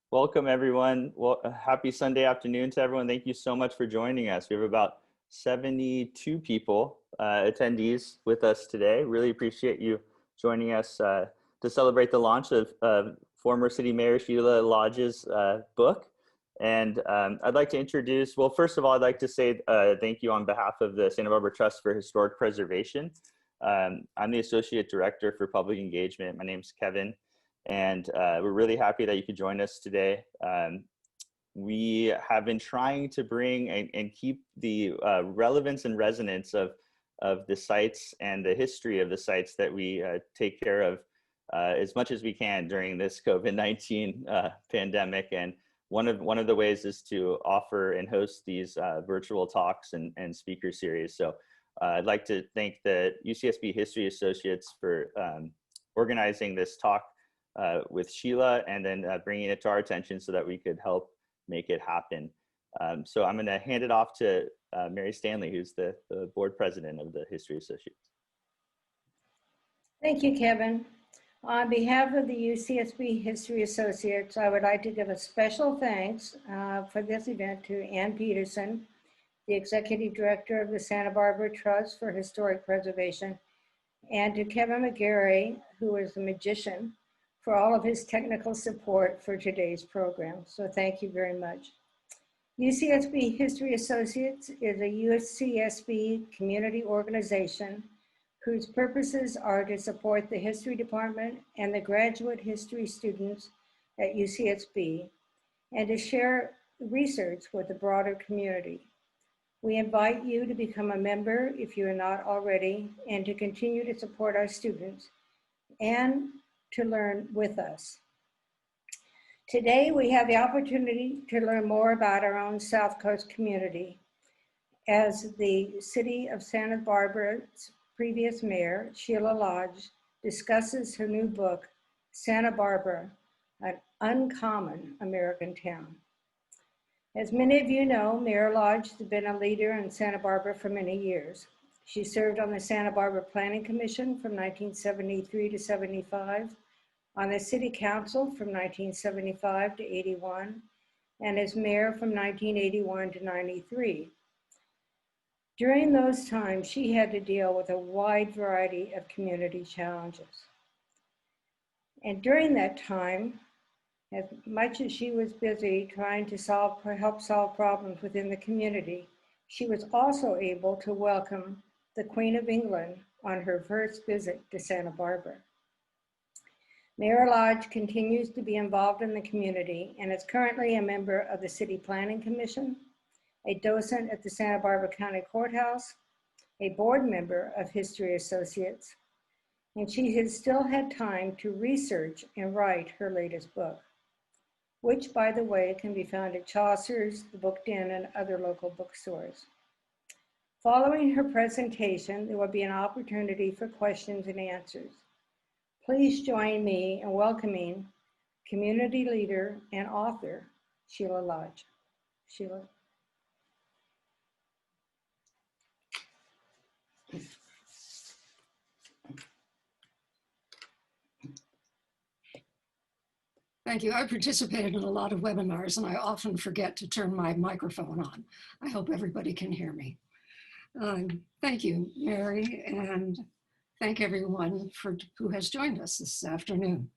Welcome, everyone. Well, happy Sunday afternoon to everyone. Thank you so much for joining us. We have about 72 people, attendees with us today. Really appreciate you joining us to celebrate the launch of former City Mayor Sheila Lodge's book. And I'd like to introduce, well, first of all, I'd like to say thank you on behalf of the Santa Barbara Trust for Historic Preservation. I'm the Associate Director for Public Engagement. My name's Kevin. And we're really happy that you could join us today. We have been trying to bring and keep the relevance and resonance of the sites and the history of the sites that we take care of as much as we can during this COVID-19 pandemic. And one of the ways is to offer and host these virtual talks and speaker series. So I'd like to thank the UCSB History Associates for organizing this talk with Sheila, and then bringing it to our attention so that we could help make it happen. So I'm going to hand it off to Mary Stanley, who's the board president of the History Associates. Thank you, Kevin. On behalf of the UCSB History Associates, I would like to give a special thanks for this event to Ann Peterson, the Executive Director of the Santa Barbara Trust for Historic Preservation, and to Kevin McGarry, who is the magician, for all of his technical support for today's program. So thank you very much. UCSB History Associates is a UCSB community organization whose purposes are to support the history department and the graduate history students at UCSB, and to share research with the broader community. We invite you to become a member if you are not already, and to continue to support our students and to learn with us. Today, we have the opportunity to learn more about our own South Coast community as the City of Santa Barbara's previous mayor, Sheila Lodge, discusses her new book, Santa Barbara, an Uncommon American Town. As many of you know, Mayor Lodge has been a leader in Santa Barbara for many years. She served on the Santa Barbara Planning Commission from 1973 to 75, on the City Council from 1975 to 81, and as mayor from 1981 to 93. During those times, she had to deal with a wide variety of community challenges. And during that time, as much as she was busy trying to help solve problems within the community, she was also able to welcome the Queen of England on her first visit to Santa Barbara. Mayor Lodge continues to be involved in the community and is currently a member of the City Planning Commission, a docent at the Santa Barbara County Courthouse, a board member of History Associates, and she has still had time to research and write her latest book, which, by the way, can be found at Chaucer's, the Book Den, and other local bookstores. Following her presentation, there will be an opportunity for questions and answers. Please join me in welcoming community leader and author, Sheila Lodge. Sheila. Thank you. I participated in a lot of webinars and I often forget to turn my microphone on. I hope everybody can hear me. Thank you, Mary, and thank everyone who has joined us this afternoon.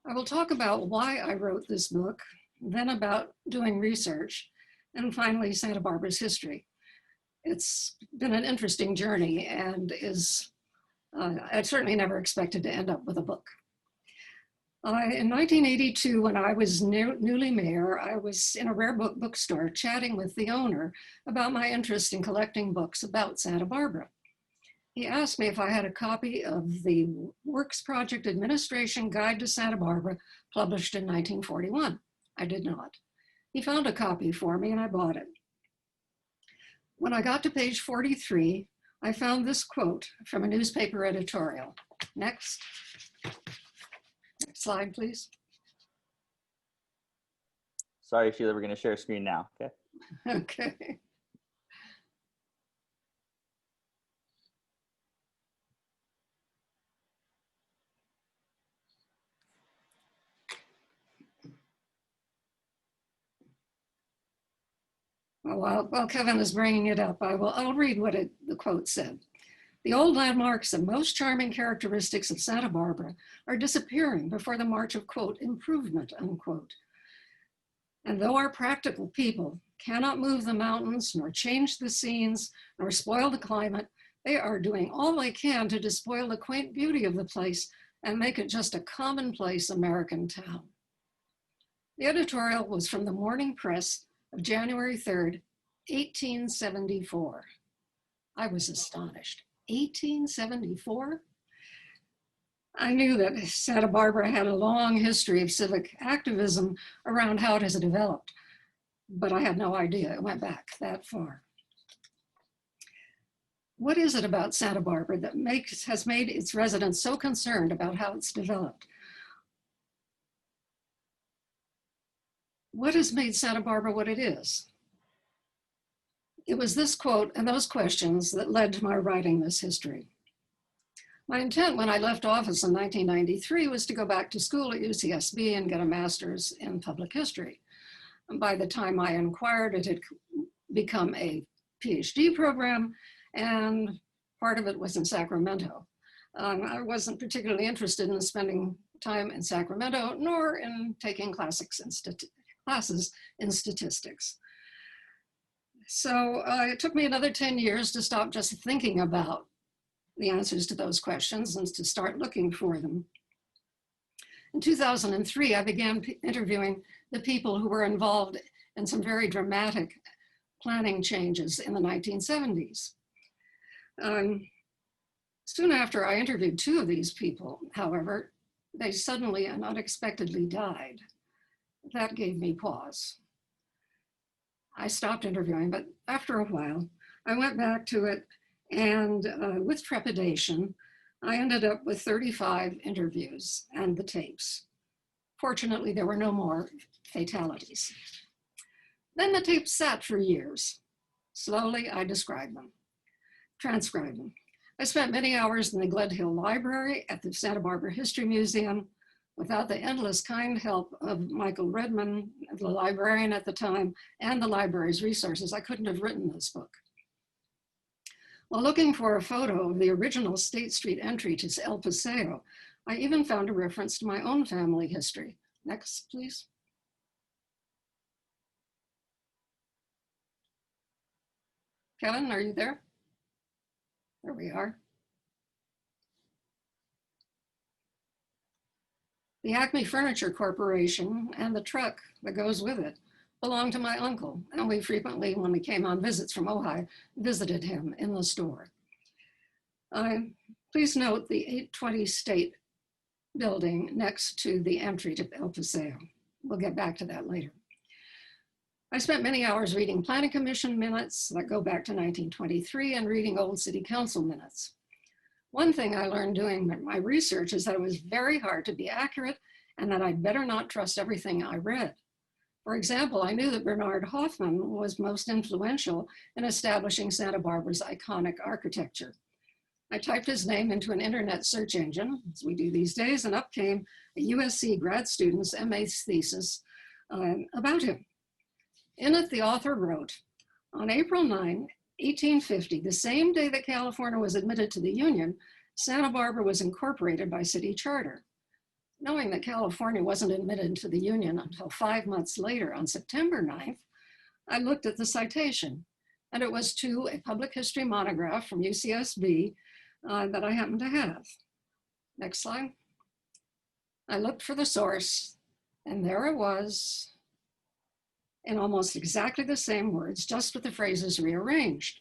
I will talk about why I wrote this book, then about doing research, and finally Santa Barbara's history. It's been an interesting journey and I certainly never expected to end up with a book. In 1982, when I was newly mayor, I was in a rare book bookstore chatting with the owner about my interest in collecting books about Santa Barbara. He asked me if I had a copy of the Works Project Administration Guide to Santa Barbara, published in 1941. I did not. He found a copy for me and I bought it. When I got to page 43, I found this quote from a newspaper editorial. Next. Next slide, please. Sorry, Sheila, we're going to share a screen now. Okay. Okay. While Kevin is bringing it up, I'll read what the quote said. The old landmarks and most charming characteristics of Santa Barbara are disappearing before the march of, quote, improvement, unquote. And though our practical people cannot move the mountains, nor change the scenes, nor spoil the climate, they are doing all they can to despoil the quaint beauty of the place and make it just a commonplace American town. The editorial was from the Morning Press of January 3rd, 1874. I was astonished. 1874? I knew that Santa Barbara had a long history of civic activism around how it has developed, but I had no idea it went back that far. What is it about Santa Barbara that has made its residents so concerned about how it's developed? What has made Santa Barbara what it is? It was this quote and those questions that led to my writing this history. My intent when I left office in 1993 was to go back to school at UCSB and get a master's in public history. And by the time I inquired, it had become a PhD program, and part of it was in Sacramento. I wasn't particularly interested in spending time in Sacramento, nor in taking classes in statistics. So it took me another 10 years to stop just thinking about the answers to those questions and to start looking for them. In 2003, I began interviewing the people who were involved in some very dramatic planning changes in the 1970s. Soon after I interviewed two of these people, however, they suddenly and unexpectedly died. That gave me pause. I stopped interviewing, but after a while, I went back to it, and with trepidation, I ended up with 35 interviews and the tapes. Fortunately, there were no more fatalities. Then the tapes sat for years. Slowly, I transcribed them. I spent many hours in the Glen Hill Library at the Santa Barbara History Museum. Without the endless kind help of Michael Redman, the librarian at the time, and the library's resources, I couldn't have written this book. While looking for a photo of the original State Street entry to El Paseo, I even found a reference to my own family history. Next, please. Kevin, are you there? There we are. The Acme Furniture Corporation and the truck that goes with it belonged to my uncle, and we frequently, when we came on visits from Ojai, visited him in the store. Please note the 820 State building next to the entry to El Paseo. We'll get back to that later. I spent many hours reading Planning Commission minutes that go back to 1923 and reading old City Council minutes. One thing I learned doing my research is that it was very hard to be accurate and that I'd better not trust everything I read. For example, I knew that Bernhard Hoffmann was most influential in establishing Santa Barbara's iconic architecture. I typed his name into an internet search engine, as we do these days, and up came a USC grad student's MA thesis about him. In it, the author wrote, on April 9, 1850, the same day that California was admitted to the Union, Santa Barbara was incorporated by city charter. Knowing that California wasn't admitted to the Union until 5 months later on September 9th, I looked at the citation, and it was to a public history monograph from UCSB that I happened to have. Next slide. I looked for the source, and there it was, in almost exactly the same words, just with the phrases rearranged.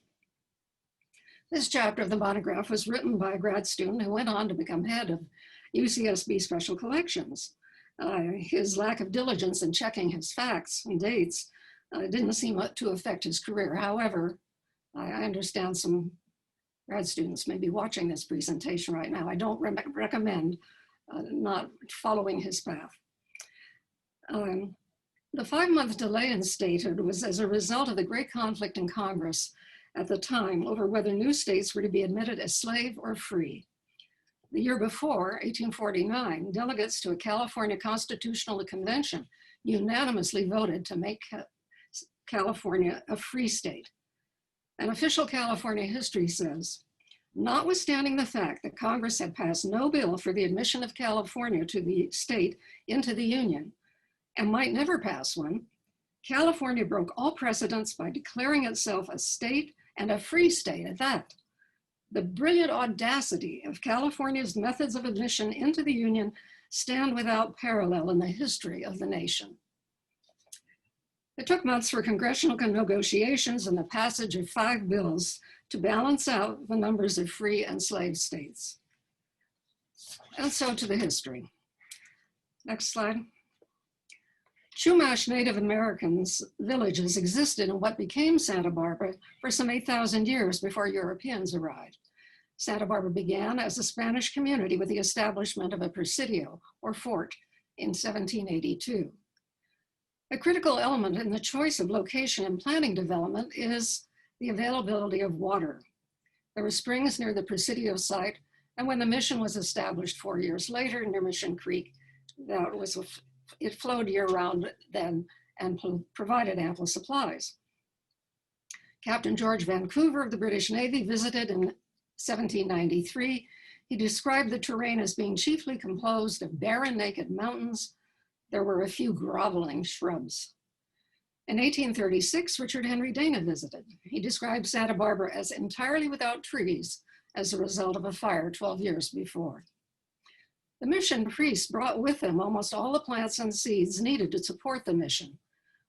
This chapter of the monograph was written by a grad student who went on to become head of UCSB Special Collections. His lack of diligence in checking his facts and dates didn't seem to affect his career. However, I understand some grad students may be watching this presentation right now. I don't recommend not following his path. The 5-month delay in statehood was as a result of the great conflict in Congress at the time over whether new states were to be admitted as slave or free. The year before, 1849, delegates to a California Constitutional Convention unanimously voted to make California a free state. An official California history says, notwithstanding the fact that Congress had passed no bill for the admission of California to the state into the Union, and might never pass one, California broke all precedents by declaring itself a state and a free state at that. The brilliant audacity of California's methods of admission into the Union stand without parallel in the history of the nation. It took months for congressional negotiations and the passage of 5 bills to balance out the numbers of free and slave states. And so to the history. Next slide. Chumash Native Americans villages existed in what became Santa Barbara for some 8,000 years before Europeans arrived. Santa Barbara began as a Spanish community with the establishment of a presidio, or fort, in 1782. A critical element in the choice of location and planning development is the availability of water. There were springs near the presidio site, and when the mission was established 4 years later near Mission Creek, it flowed year-round then and provided ample supplies. Captain George Vancouver of the British Navy visited in 1793. He described the terrain as being chiefly composed of barren, naked mountains. There were a few groveling shrubs. In 1836, Richard Henry Dana visited. He described Santa Barbara as entirely without trees as a result of a fire 12 years before. The mission priests brought with them almost all the plants and seeds needed to support the mission.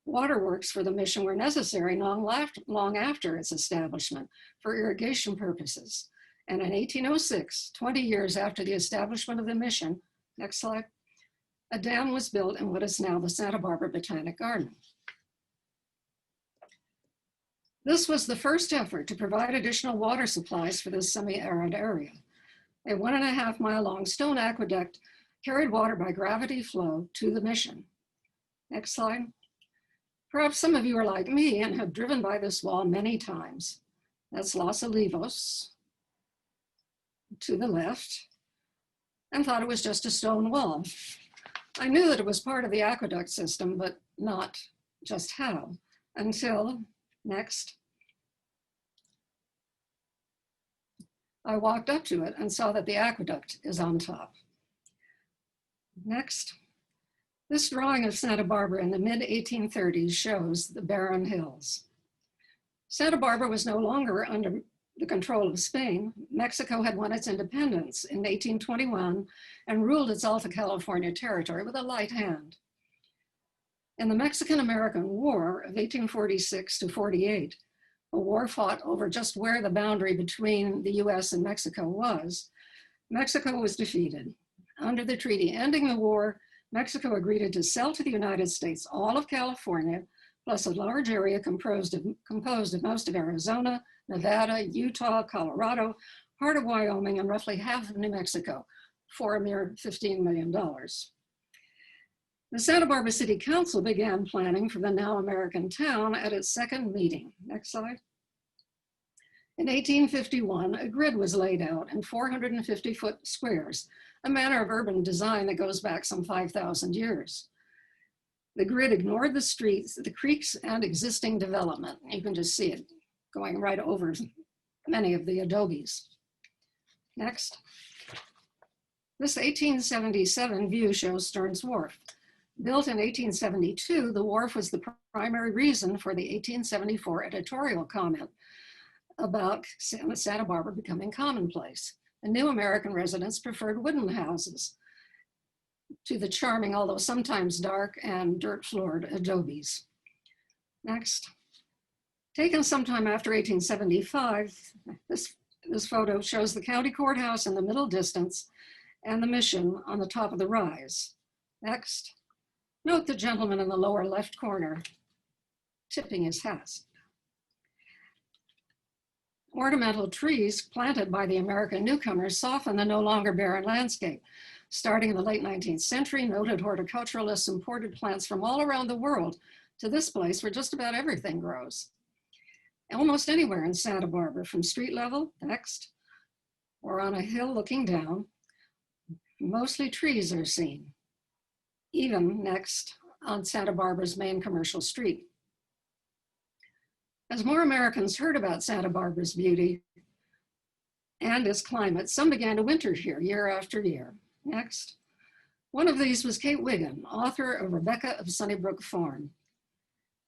Waterworks for the mission were necessary long after its establishment for irrigation purposes. And in 1806, 20 years after the establishment of the mission, next slide, a dam was built in what is now the Santa Barbara Botanic Garden. This was the first effort to provide additional water supplies for this semi-arid area. A 1.5 mile long stone aqueduct carried water by gravity flow to the mission. Next slide. Perhaps some of you are like me and have driven by this wall many times. That's Los Olivos to the left, and thought it was just a stone wall. I knew that it was part of the aqueduct system, but not just how, until, next, I walked up to it and saw that the aqueduct is on top. Next, this drawing of Santa Barbara in the mid-1830s shows the barren hills. Santa Barbara was no longer under the control of Spain. Mexico had won its independence in 1821 and ruled its Alta California territory with a light hand. In the Mexican-American War of 1846 to 48, a war fought over just where the boundary between the US and Mexico was, Mexico was defeated. Under the treaty ending the war, Mexico agreed to sell to the United States all of California, plus a large area composed of most of Arizona, Nevada, Utah, Colorado, part of Wyoming, and roughly half of New Mexico for a mere $15 million. The Santa Barbara City Council began planning for the now American town at its second meeting. Next slide. In 1851, a grid was laid out in 450-foot squares, a manner of urban design that goes back some 5,000 years. The grid ignored the streets, the creeks, and existing development. You can just see it going right over many of the adobes. Next. This 1877 view shows Stearns Wharf. Built in 1872, the wharf was the primary reason for the 1874 editorial comment about Santa Barbara becoming commonplace. The new American residents preferred wooden houses to the charming, although sometimes dark and dirt-floored adobes. Next. Taken sometime after 1875, this photo shows the county courthouse in the middle distance and the mission on the top of the rise. Next. Note the gentleman in the lower left corner tipping his hat. Ornamental trees planted by the American newcomers softened the no longer barren landscape. Starting in the late 19th century, noted horticulturalists imported plants from all around the world to this place where just about everything grows. Almost anywhere in Santa Barbara, from street level, next, or on a hill looking down, mostly trees are seen. Even next on Santa Barbara's main commercial street. As more Americans heard about Santa Barbara's beauty and its climate, some began to winter here year after year. Next. One of these was Kate Wiggin, author of Rebecca of Sunnybrook Farm.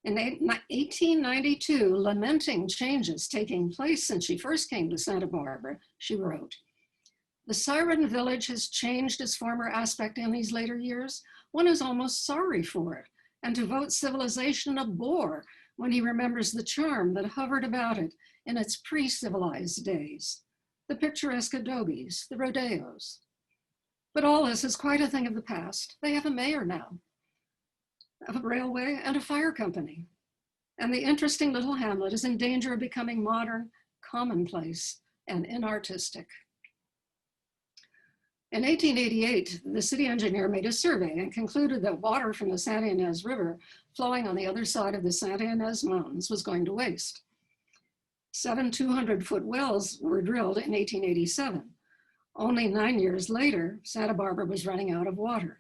In 1892, lamenting changes taking place since she first came to Santa Barbara, she wrote, "The Siren village has changed its former aspect in these later years. One is almost sorry for it, and to vote civilization a bore when he remembers the charm that hovered about it in its pre-civilized days. The picturesque adobes, the rodeos. But all this is quite a thing of the past. They have a mayor now, a railway, and a fire company. And the interesting little hamlet is in danger of becoming modern, commonplace, and inartistic." In 1888, the city engineer made a survey and concluded that water from the Santa Ynez River flowing on the other side of the Santa Ynez Mountains was going to waste. 7 200-foot wells were drilled in 1887. Only 9 years later, Santa Barbara was running out of water.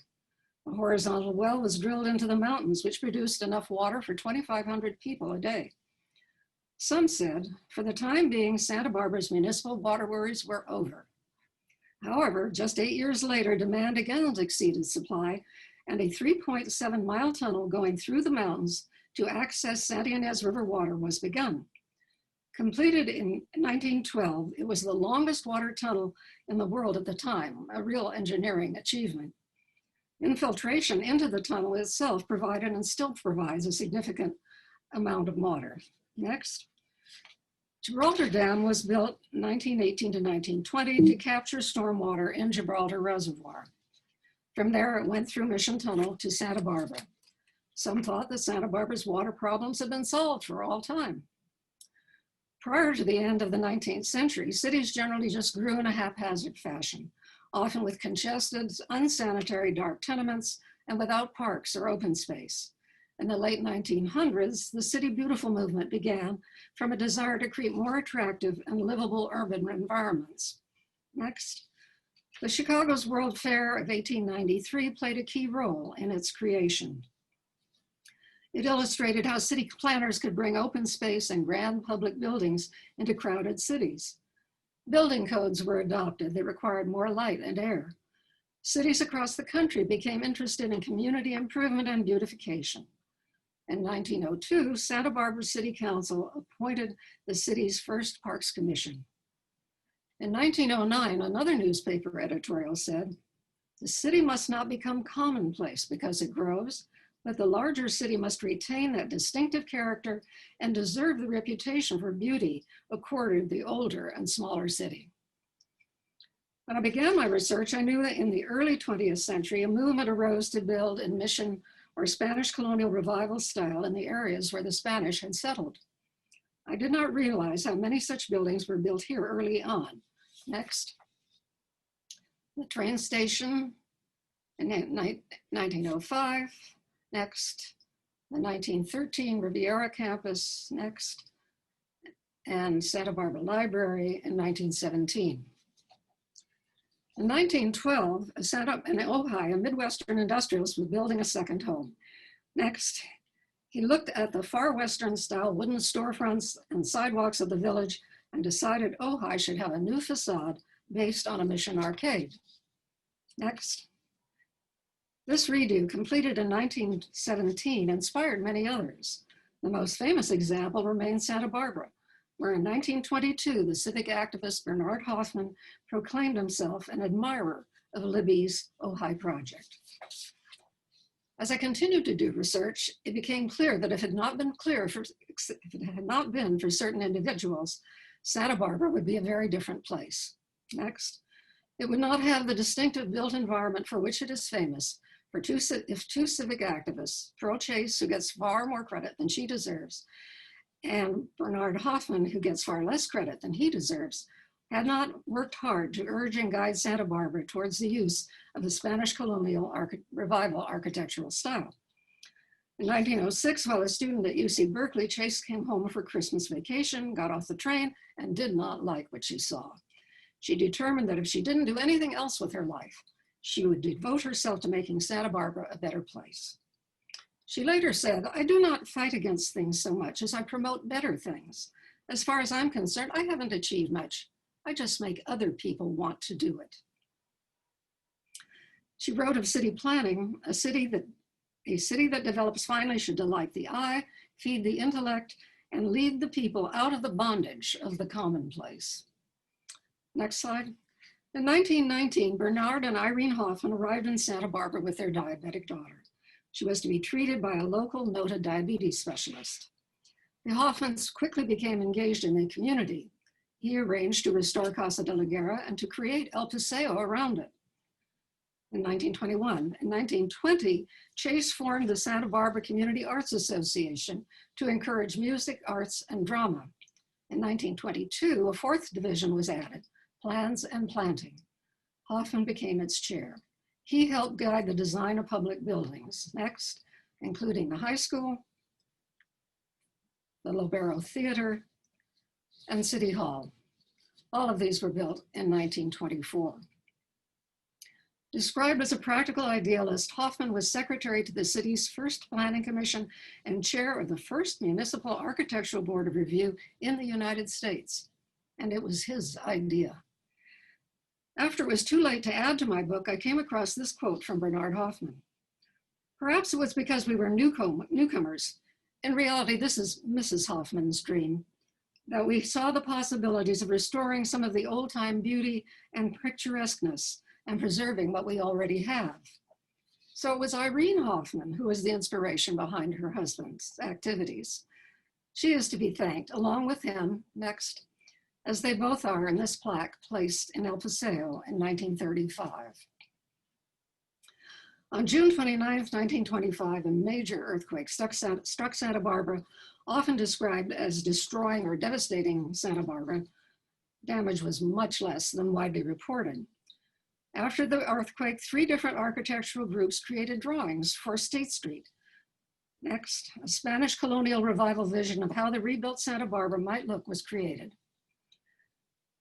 A horizontal well was drilled into the mountains, which produced enough water for 2,500 people a day. Some said, for the time being, Santa Barbara's municipal water worries were over. However, just 8 years later, demand again exceeded supply, and a 3.7-mile tunnel going through the mountains to access Santa Ynez River water was begun. Completed in 1912, it was the longest water tunnel in the world at the time, a real engineering achievement. Infiltration into the tunnel itself provided and still provides a significant amount of water. Next. Gibraltar Dam was built 1918 to 1920 to capture stormwater in Gibraltar Reservoir. From there, it went through Mission Tunnel to Santa Barbara. Some thought that Santa Barbara's water problems had been solved for all time. Prior to the end of the 19th century, cities generally just grew in a haphazard fashion, often with congested, unsanitary dark tenements and without parks or open space. In the late 1900s, the City Beautiful movement began from a desire to create more attractive and livable urban environments. Next. The Chicago's World Fair of 1893 played a key role in its creation. It illustrated how city planners could bring open space and grand public buildings into crowded cities. Building codes were adopted that required more light and air. Cities across the country became interested in community improvement and beautification. In 1902, Santa Barbara City Council appointed the city's first Parks Commission. In 1909, another newspaper editorial said, "The city must not become commonplace because it grows, but the larger city must retain that distinctive character and deserve the reputation for beauty accorded the older and smaller city." When I began my research, I knew that in the early 20th century, a movement arose to build in Mission or Spanish colonial revival style in the areas where the Spanish had settled. I did not realize how many such buildings were built here early on. Next. The train station in 1905. Next. The 1913 Riviera Campus. Next. And Santa Barbara Library in 1917. In 1912, in Ojai, a Midwestern industrialist was building a second home. Next, he looked at the far Western style wooden storefronts and sidewalks of the village and decided Ojai should have a new facade based on a Mission arcade. Next. This redo, completed in 1917, inspired many others. The most famous example remains Santa Barbara, where in 1922, the civic activist Bernhard Hoffmann proclaimed himself an admirer of Libby's Ojai project. As I continued to do research, it became clear that if it had not been for certain individuals, Santa Barbara would be a very different place. Next, it would not have the distinctive built environment for which it is famous if two civic activists, Pearl Chase, who gets far more credit than she deserves, and Bernhard Hoffmann, who gets far less credit than he deserves, had not worked hard to urge and guide Santa Barbara towards the use of the Spanish colonial revival architectural style. In 1906, while a student at UC Berkeley, Chase came home for Christmas vacation, got off the train, and did not like what she saw. She determined that if she didn't do anything else with her life, she would devote herself to making Santa Barbara a better place. She later said, "I do not fight against things so much as I promote better things. As far as I'm concerned, I haven't achieved much. I just make other people want to do it." She wrote of city planning, a city that develops finely should delight the eye, feed the intellect, and lead the people out of the bondage of the commonplace. Next slide. In 1919, Bernhard and Irene Hoffmann arrived in Santa Barbara with their diabetic daughter. She was to be treated by a local noted diabetes specialist. The Hoffmanns quickly became engaged in the community. He arranged to restore Casa de la Guerra and to create El Paseo around it. In 1921. In 1920, Chase formed the Santa Barbara Community Arts Association to encourage music, arts, and drama. In 1922, a fourth division was added, Plans and Planting. Hoffmann became its chair. He helped guide the design of public buildings, next, including the high school, the Lobero Theater, and City Hall. All of these were built in 1924. Described as a practical idealist, Hoffmann was secretary to the city's first planning commission and chair of the first municipal architectural board of review in the United States. And it was his idea. After it was too late to add to my book, I came across this quote from Bernhard Hoffmann. Perhaps it was because we were newcomers. In reality, this is Mrs. Hoffmann's dream, that we saw the possibilities of restoring some of the old-time beauty and picturesqueness and preserving what we already have. So it was Irene Hoffmann who was the inspiration behind her husband's activities. She is to be thanked, along with him, next, as they both are in this plaque placed in El Paseo in 1935. On June 29, 1925, a major earthquake struck Santa Barbara, often described as destroying or devastating Santa Barbara. Damage was much less than widely reported. After the earthquake, 3 different architectural groups created drawings for State Street. Next, a Spanish colonial revival vision of how the rebuilt Santa Barbara might look was created.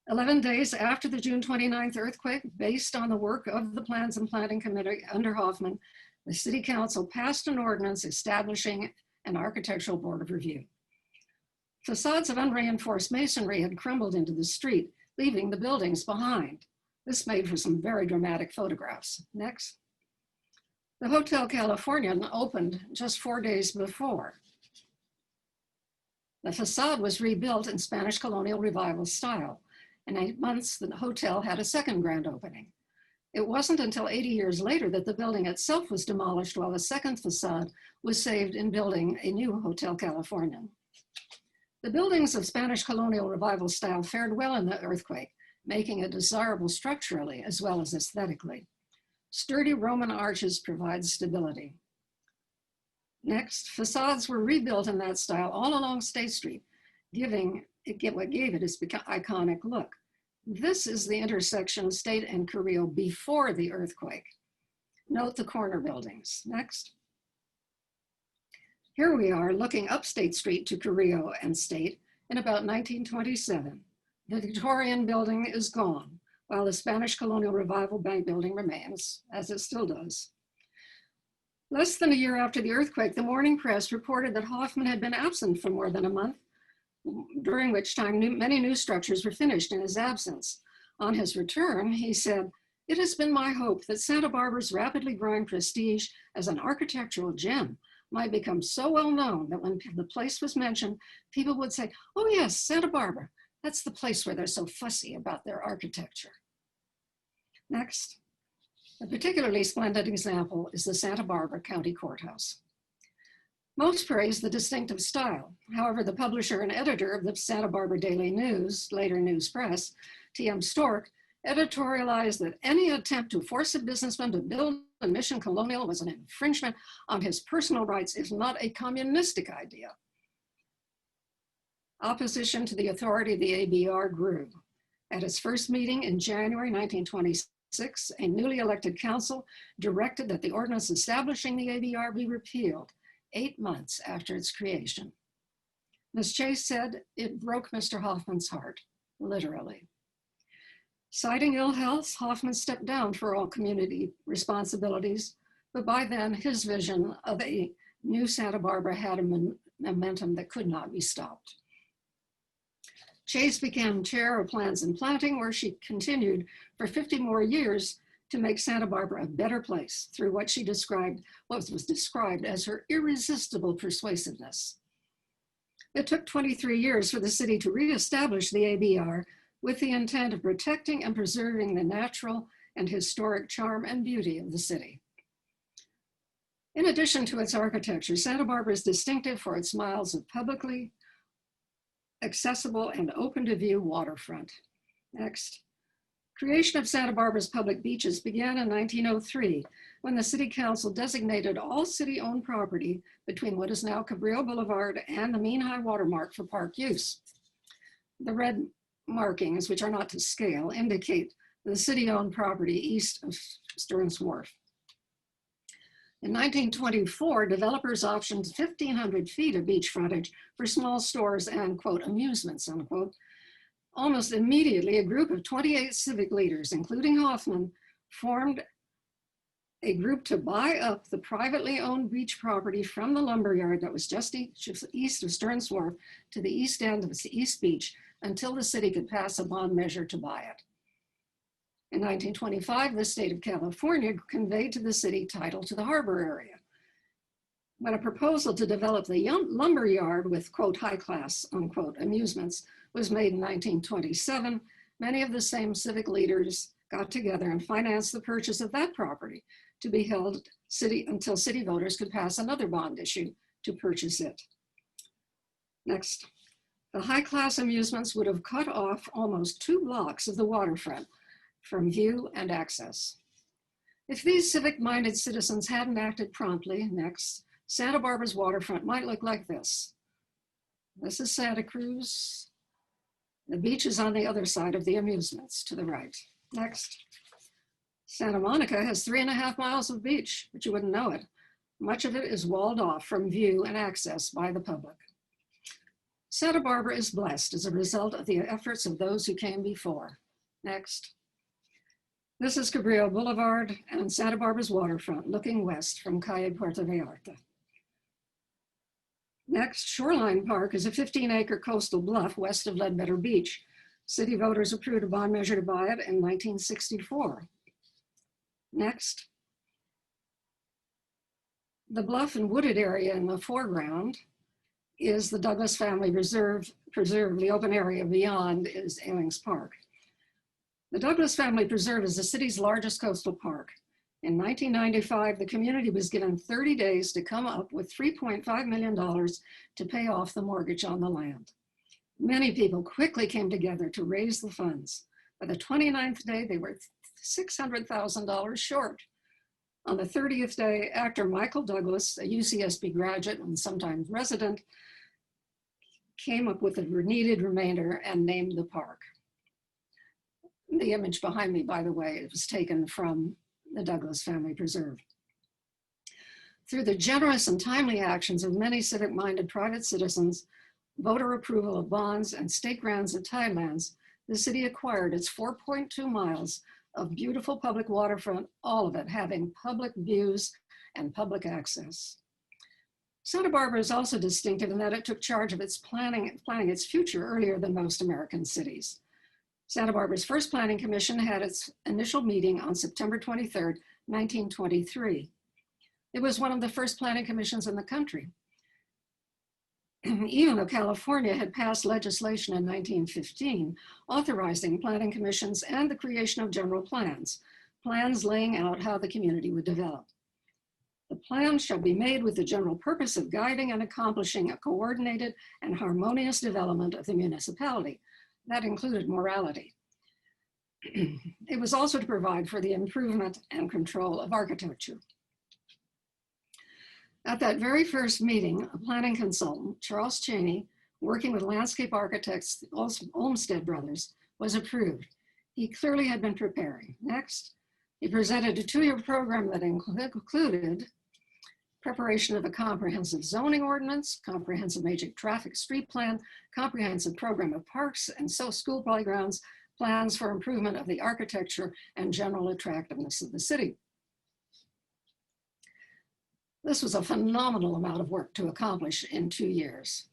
11 days after the June 29th earthquake, based on the work of the Plans and Planning Committee under Hoffmann, the City Council passed an ordinance establishing an architectural board of review. Facades of unreinforced masonry had crumbled into the street, leaving the buildings behind. This made for some very dramatic photographs. Next. The Hotel Californian opened just 4 days before. The facade was rebuilt in Spanish colonial revival style. In 8 months, the hotel had a second grand opening. It wasn't until 80 years later that the building itself was demolished while a second facade was saved in building a new Hotel Californian. The buildings of Spanish colonial revival style fared well in the earthquake, making it desirable structurally as well as aesthetically. Sturdy Roman arches provide stability. Next, facades were rebuilt in that style all along State Street, what gave it its iconic look. This is the intersection of State and Carrillo before the earthquake. Note the corner buildings. Next. Here we are looking up State Street to Carrillo and State in about 1927. The Victorian building is gone, while the Spanish colonial revival bank building remains, as it still does. Less than a year after the earthquake, the morning press reported that Hoffmann had been absent for more than a month, during which time many new structures were finished in his absence. On his return, he said, "It has been my hope that Santa Barbara's rapidly growing prestige as an architectural gem might become so well known that when the place was mentioned, people would say, 'Oh yes, Santa Barbara. That's the place where they're so fussy about their architecture.'" Next, a particularly splendid example is the Santa Barbara County Courthouse. Most praise the distinctive style. However, the publisher and editor of the Santa Barbara Daily News, later News Press, T.M. Stork, editorialized that any attempt to force a businessman to build a Mission Colonial was an infringement on his personal rights, if not a communistic idea. Opposition to the authority of the ABR grew. At its first meeting in January 1926, a newly elected council directed that the ordinance establishing the ABR be repealed 8 months after its creation. Ms. Chase said it broke Mr. Hoffmann's heart, literally. Citing ill health, Hoffmann stepped down for all community responsibilities, but by then his vision of a New Santa Barbara had a momentum that could not be stopped. Chase became chair of Plans and Planting, where she continued for 50 more years to make Santa Barbara a better place through what was described as her irresistible persuasiveness. It took 23 years for the city to reestablish the ABR with the intent of protecting and preserving the natural and historic charm and beauty of the city. In addition to its architecture, Santa Barbara is distinctive for its miles of publicly accessible and open to view waterfront. Next. Creation of Santa Barbara's public beaches began in 1903 when the City Council designated all city-owned property between what is now Cabrillo Boulevard and the mean high water mark for park use. The red markings, which are not to scale, indicate the city-owned property east of Stearns Wharf. In 1924, developers optioned 1,500 feet of beach frontage for small stores and, quote, amusements, unquote. Almost immediately, a group of 28 civic leaders, including Hoffmann, formed a group to buy up the privately owned beach property from the lumberyard that was just east of Stearns Wharf to the east end of the East Beach until the city could pass a bond measure to buy it. In 1925, the state of California conveyed to the city title to the harbor area. When a proposal to develop the lumberyard with, quote, high class, unquote, amusements was made in 1927, many of the same civic leaders got together and financed the purchase of that property to be held until city voters could pass another bond issue to purchase it. Next, the high class amusements would have cut off almost 2 blocks of the waterfront from view and access. If these civic-minded citizens hadn't acted promptly, next, Santa Barbara's waterfront might look like this. This is Santa Cruz. The beach is on the other side of the amusements to the right. Next, Santa Monica has 3.5 miles of beach, but you wouldn't know it. Much of it is walled off from view and access by the public. Santa Barbara is blessed as a result of the efforts of those who came before. Next. This is Cabrillo Boulevard and Santa Barbara's waterfront looking west from Calle Puerto Vallarta. Next, Shoreline Park is a 15-acre coastal bluff west of Ledbetter Beach. City voters approved a bond measure to buy it in 1964. Next, the bluff and wooded area in the foreground is the Douglas Family Preserve. The open area beyond is Ailings Park. The Douglas Family Preserve is the city's largest coastal park. In 1995, the community was given 30 days to come up with $3.5 million to pay off the mortgage on the land. Many people quickly came together to raise the funds. By the 29th day, they were $600,000 short. On the 30th day, actor Michael Douglas, a UCSB graduate and sometimes resident, came up with a needed remainder and named the park. The image behind me, by the way, it was taken from the Douglas Family Preserve. Through the generous and timely actions of many civic-minded private citizens, voter approval of bonds, and state grants of tidelands, the city acquired its 4.2 miles of beautiful public waterfront, all of it having public views and public access. Santa Barbara is also distinctive in that it took charge of its planning its future earlier than most American cities. Santa Barbara's first planning commission had its initial meeting on September 23rd, 1923. It was one of the first planning commissions in the country. Even though California had passed legislation in 1915 authorizing planning commissions and the creation of general plans, plans laying out how the community would develop. The plan shall be made with the general purpose of guiding and accomplishing a coordinated and harmonious development of the municipality. That included morality. It was also to provide for the improvement and control of architecture. At that very first meeting, a planning consultant, Charles Chaney, working with landscape architects, Olmsted Brothers, was approved. He clearly had been preparing. Next, he presented a 2-year program that included preparation of a comprehensive zoning ordinance, comprehensive major traffic street plan, comprehensive program of parks and school playgrounds, plans for improvement of the architecture and general attractiveness of the city. This was a phenomenal amount of work to accomplish in 2 years.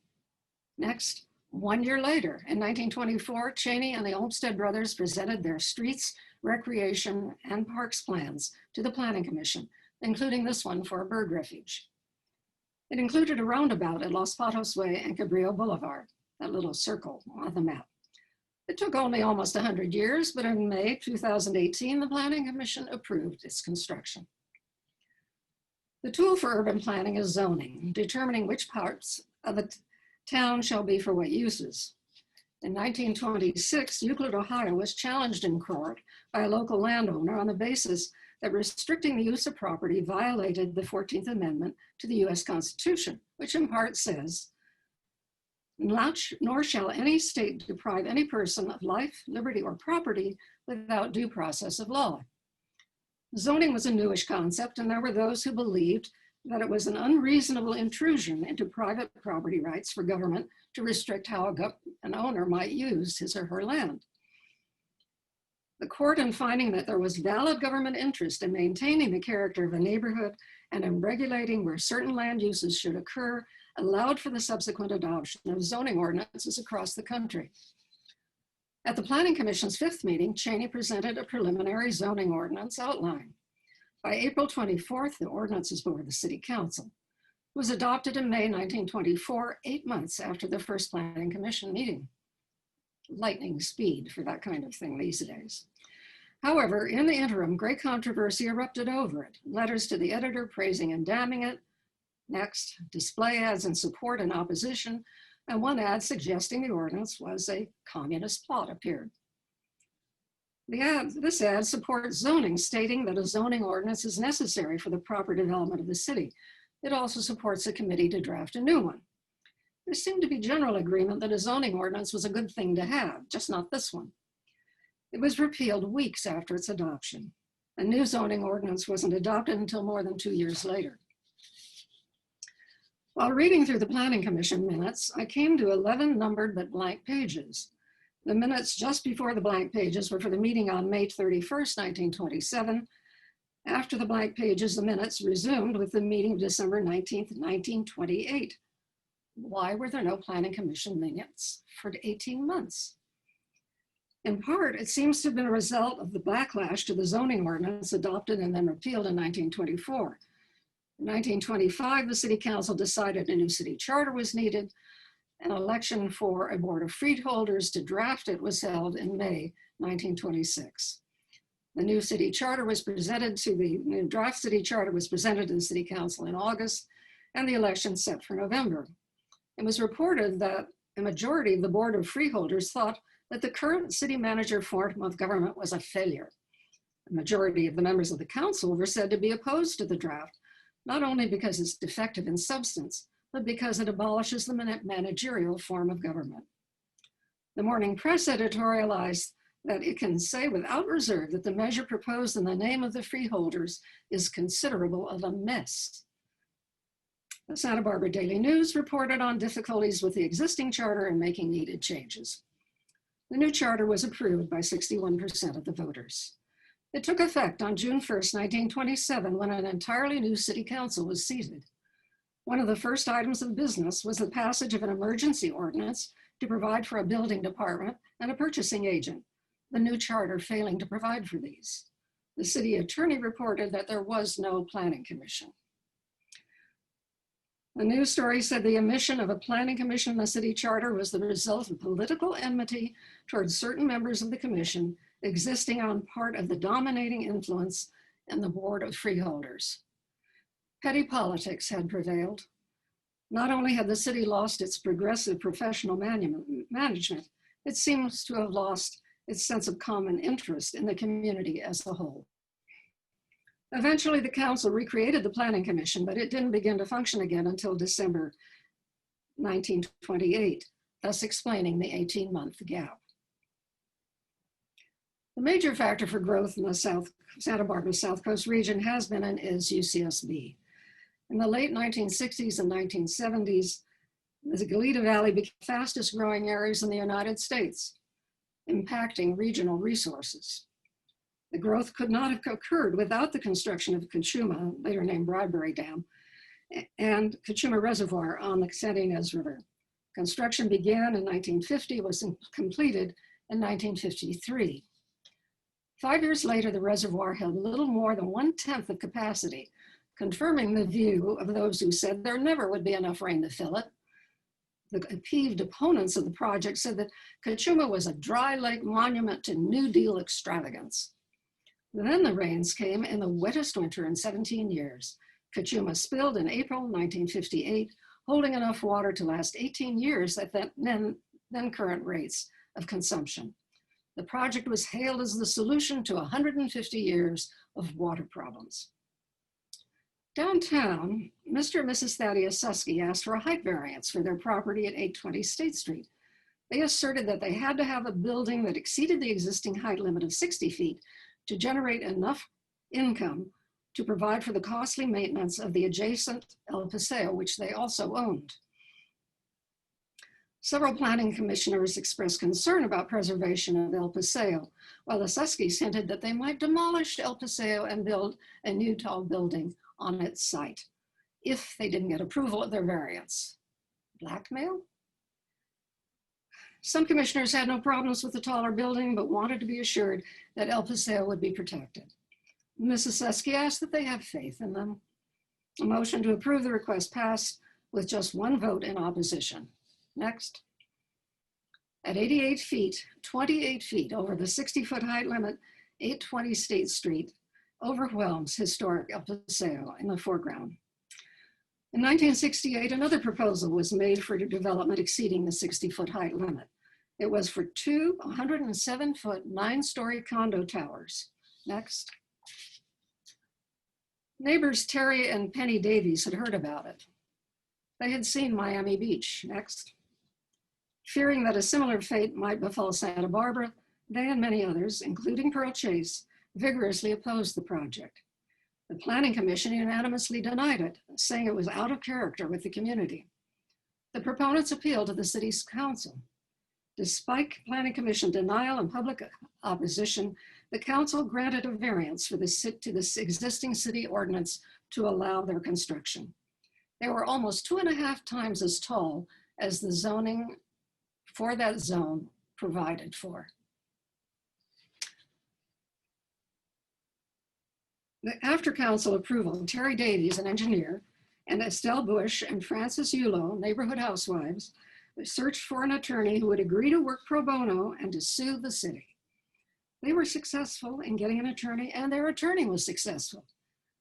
Next, 1 year later, in 1924, Cheney and the Olmsted brothers presented their streets, recreation, and parks plans to the Planning Commission, including this one for a bird refuge. It included a roundabout at Los Patos Way and Cabrillo Boulevard, that little circle on the map. It took only almost 100 years, but in May 2018, the Planning Commission approved its construction. The tool for urban planning is zoning, determining which parts of a town shall be for what uses. In 1926, Euclid, Ohio was challenged in court by a local landowner on the basis that restricting the use of property violated the 14th Amendment to the US Constitution, which in part says, nor shall any state deprive any person of life, liberty, or property without due process of law. Zoning was a newish concept, and there were those who believed that it was an unreasonable intrusion into private property rights for government to restrict how an owner might use his or her land. The court, in finding that there was valid government interest in maintaining the character of a neighborhood and in regulating where certain land uses should occur, allowed for the subsequent adoption of zoning ordinances across the country. At the Planning Commission's 5th meeting, Cheney presented a preliminary zoning ordinance outline. By April 24th, the ordinance is before the City Council. It was adopted in May 1924, 8 months after the first Planning Commission meeting. Lightning speed for that kind of thing these days. However, in the interim, great controversy erupted over it. Letters to the editor praising and damning it. Next, display ads in support and opposition, and one ad suggesting the ordinance was a communist plot appeared. This ad supports zoning, stating that a zoning ordinance is necessary for the proper development of the city. It also supports a committee to draft a new one. There seemed to be general agreement that a zoning ordinance was a good thing to have, just not this one. It was repealed weeks after its adoption. A new zoning ordinance wasn't adopted until more than 2 years later. While reading through the Planning Commission minutes, I came to 11 numbered but blank pages. The minutes just before the blank pages were for the meeting on May 31st, 1927. After the blank pages, the minutes resumed with the meeting of December 19th, 1928. Why were there no Planning Commission minutes for 18 months? In part, it seems to have been a result of the backlash to the zoning ordinance adopted and then repealed in 1924. In 1925, the City Council decided a new city charter was needed. An election for a board of freeholders to draft it was held in May 1926. The new city charter was presented to the new draft city charter was presented to the City Council in August, and the election set for November. It was reported that a majority of the board of freeholders thought that the current city manager form of government was a failure. The majority of the members of the council were said to be opposed to the draft, not only because it's defective in substance, but because it abolishes the managerial form of government. The Morning Press editorialized that it can say without reserve that the measure proposed in the name of the freeholders is considerable of a mess. The Santa Barbara Daily News reported on difficulties with the existing charter and making needed changes. The new charter was approved by 61% of the voters. It took effect on June 1st, 1927, when an entirely new city council was seated. One of the first items of business was the passage of an emergency ordinance to provide for a building department and a purchasing agent, the new charter failing to provide for these. The city attorney reported that there was no planning commission. The news story said the omission of a planning commission in the city charter was the result of political enmity towards certain members of the commission existing on part of the dominating influence in the board of freeholders. Petty politics had prevailed. Not only had the city lost its progressive professional management, it seems to have lost its sense of common interest in the community as a whole. Eventually, the council recreated the Planning Commission, but it didn't begin to function again until December 1928, thus explaining the 18-month gap. The major factor for growth in the Santa Barbara South Coast region has been and is UCSB. In the late 1960s and 1970s, the Goleta Valley became the fastest growing areas in the United States, impacting regional resources. The growth could not have occurred without the construction of Kachuma, later named Bradbury Dam, and Cachuma Reservoir on the San Ynez River. Construction began in 1950, was completed in 1953. 5 years later, the reservoir held little more than 1/10 of capacity, confirming the view of those who said there never would be enough rain to fill it. The peeved opponents of the project said that Cachuma was a dry lake monument to New Deal extravagance. Then the rains came in the wettest winter in 17 years. Cachuma spilled in April 1958, holding enough water to last 18 years at then current rates of consumption. The project was hailed as the solution to 150 years of water problems. Downtown, Mr. and Mrs. Thaddeus Susky asked for a height variance for their property at 820 State Street. They asserted that they had to have a building that exceeded the existing height limit of 60 feet to generate enough income to provide for the costly maintenance of the adjacent El Paseo, which they also owned. Several planning commissioners expressed concern about preservation of El Paseo, while the Suskys hinted that they might demolish El Paseo and build a new tall building on its site if they didn't get approval of their variance. Blackmail? Some commissioners had no problems with the taller building, but wanted to be assured that El Paseo would be protected. Mrs. Susky asked that they have faith in them. A motion to approve the request passed with just 1 vote in opposition. Next. At 88 feet, 28 feet over the 60-foot height limit, 820 State Street overwhelms historic El Paseo in the foreground. In 1968, another proposal was made for development exceeding the 60-foot height limit. It was for 2 107-foot, 9-story condo towers. Next. Neighbors Terry and Penny Davies had heard about it. They had seen Miami Beach. Next. Fearing that a similar fate might befall Santa Barbara, they and many others, including Pearl Chase, vigorously opposed the project. The Planning Commission unanimously denied it, saying it was out of character with the community. The proponents appealed to the city's council. Despite Planning Commission denial and public opposition, the council granted a variance for to this existing city ordinance to allow their construction. They were almost 2.5 times as tall as the zoning for that zone provided for. After council approval, Terry Davies, an engineer, and Estelle Bush and Frances Yulo, neighborhood housewives, searched for an attorney who would agree to work pro bono and to sue the city. They were successful in getting an attorney, and their attorney was successful.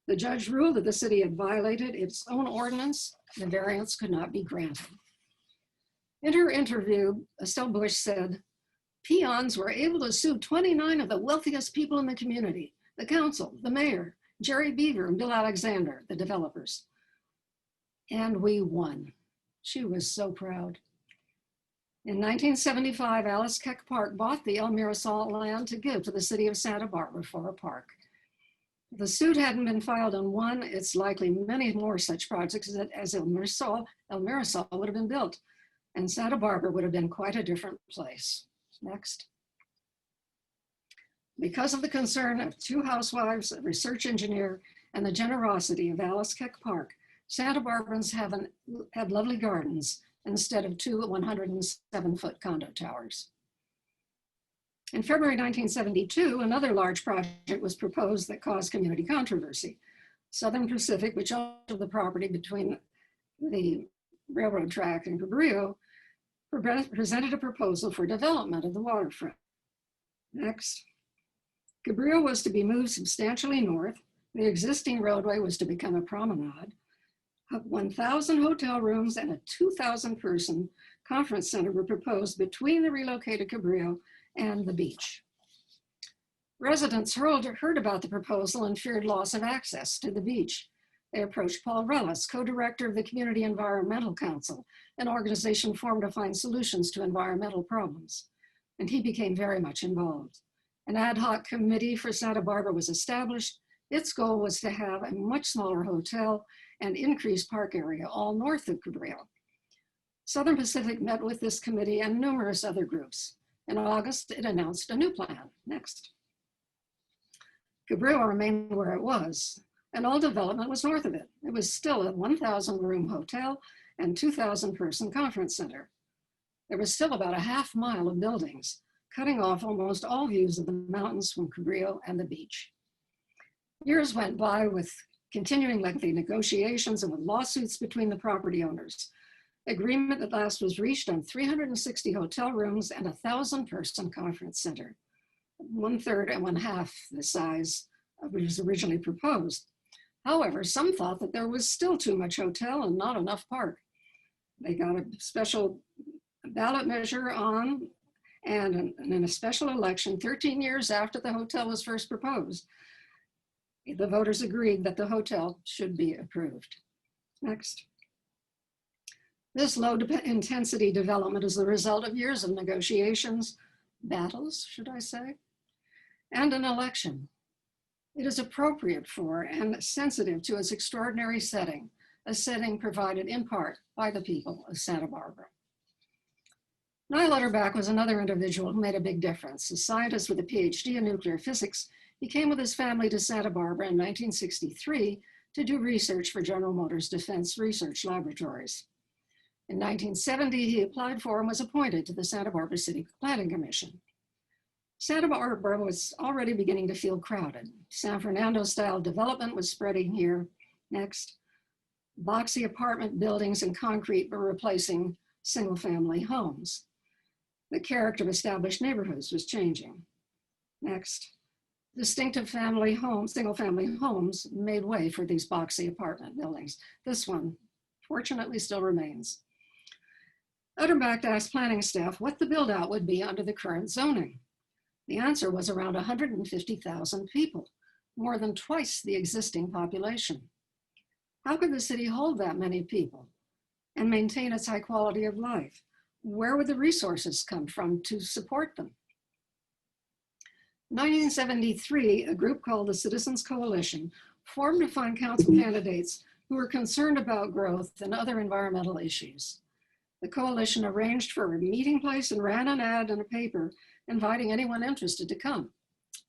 The judge ruled that the city had violated its own ordinance. The variance could not be granted. In her interview, Estelle Bush said, "Peons were able to sue 29 of the wealthiest people in the community, the council, the mayor, Jerry Beaver, and Bill Alexander, the developers. And we won." She was so proud. In 1975, Alice Keck Park bought the El Mirasol land to give to the city of Santa Barbara for a park. If the suit hadn't been filed and won, it's likely many more such projects as El Mirasol would have been built, and Santa Barbara would have been quite a different place. Next. Because of the concern of 2 housewives, a research engineer, and the generosity of Alice Keck Park, Santa Barbans have lovely gardens instead of 2 107-foot condo towers. In February 1972, another large project was proposed that caused community controversy. Southern Pacific, which owned the property between the railroad track and Cabrillo, presented a proposal for development of the waterfront. Next. Cabrillo was to be moved substantially north. The existing roadway was to become a promenade. 1,000 hotel rooms and a 2,000-person conference center were proposed between the relocated Cabrillo and the beach. Residents heard about the proposal and feared loss of access to the beach. They approached Paul Rellis, co-director of the Community Environmental Council, an organization formed to find solutions to environmental problems, and he became very much involved. An ad hoc committee for Santa Barbara was established. Its goal was to have a much smaller hotel and increased park area, all north of Cabrillo. Southern Pacific met with this committee and numerous other groups. In August, it announced a new plan. Next. Cabrillo remained where it was. and all development was north of it. It was still a 1,000 room hotel and 2,000 person conference center. There was still about a half mile of buildings, cutting off almost all views of the mountains from Carrillo and the beach. Years went by with continuing lengthy negotiations and with lawsuits between the property owners. Agreement at last was reached on 360 hotel rooms and a 1,000 person conference center, 1/3 and 1/2 the size of what was originally proposed. However, some thought that there was still too much hotel and not enough park. They got a special ballot measure on, and in a special election 13 years after the hotel was first proposed, the voters agreed that the hotel should be approved. Next. This low intensity development is the result of years of negotiations, battles, should I say, and an election. It is appropriate for and sensitive to its extraordinary setting, a setting provided in part by the people of Santa Barbara. Niall Utterback was another individual who made a big difference. A scientist with a PhD in nuclear physics, he came with his family to Santa Barbara in 1963 to do research for General Motors Defense Research Laboratories. In 1970, he applied for and was appointed to the Santa Barbara City Planning Commission. Santa Barbara was already beginning to feel crowded. San Fernando-style development was spreading here. Next. Boxy apartment buildings and concrete were replacing single-family homes. The character of established neighborhoods was changing. Next. Distinctive family homes, single-family homes made way for these boxy apartment buildings. This one, fortunately, still remains. Utterback asked planning staff what the build-out would be under the current zoning. The answer was around 150,000 people, more than twice the existing population. How could the city hold that many people and maintain its high quality of life? Where would the resources come from to support them? In 1973, a group called the Citizens Coalition formed to find council candidates who were concerned about growth and other environmental issues. The coalition arranged for a meeting place and ran an ad in a paper inviting anyone interested to come.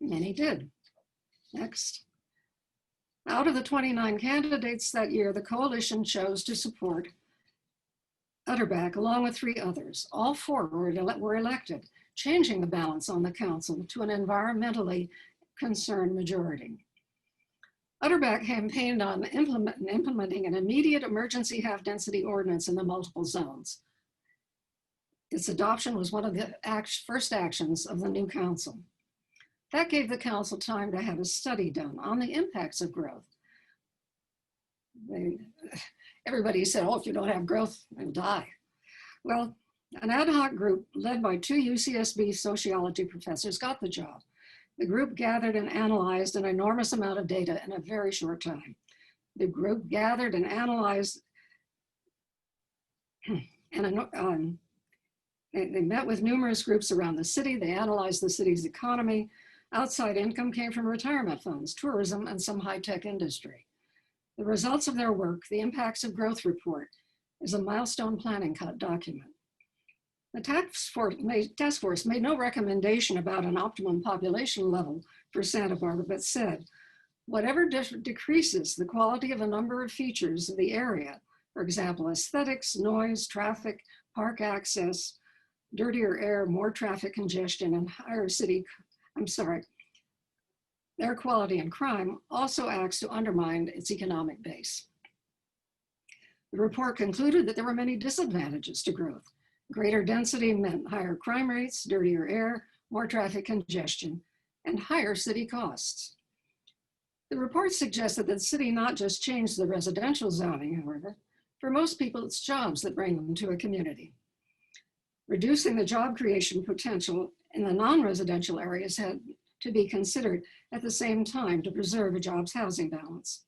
Many did. Next. Out of the 29 candidates that year, the coalition chose to support Utterback along with 3 others. All 4 were elected, changing the balance on the council to an environmentally concerned majority. Utterback campaigned on implementing an immediate emergency half-density ordinance in the multiple zones. Its adoption was one of the first actions of the new council. That gave the council time to have a study done on the impacts of growth. Everybody said, oh, if you don't have growth, you'll die. Well, an ad hoc group led by 2 UCSB sociology professors got the job. The group gathered and analyzed an enormous amount of data in a very short time. The group gathered and analyzed, and they met with numerous groups around the city. They analyzed the city's economy. Outside income came from retirement funds, tourism, and some high-tech industry. The results of their work, the Impacts of Growth Report, is a milestone planning document. The task force made no recommendation about an optimum population level for Santa Barbara, but said, whatever decreases the quality of a number of features of the area, for example, aesthetics, noise, traffic, park access, dirtier air, more traffic congestion, and air quality and crime, also acts to undermine its economic base. The report concluded that there were many disadvantages to growth. Greater density meant higher crime rates, dirtier air, more traffic congestion, and higher city costs. The report suggested that the city not just change the residential zoning, however. For most people, it's jobs that bring them to a community. Reducing the job creation potential in the non-residential areas had to be considered at the same time to preserve a jobs housing balance.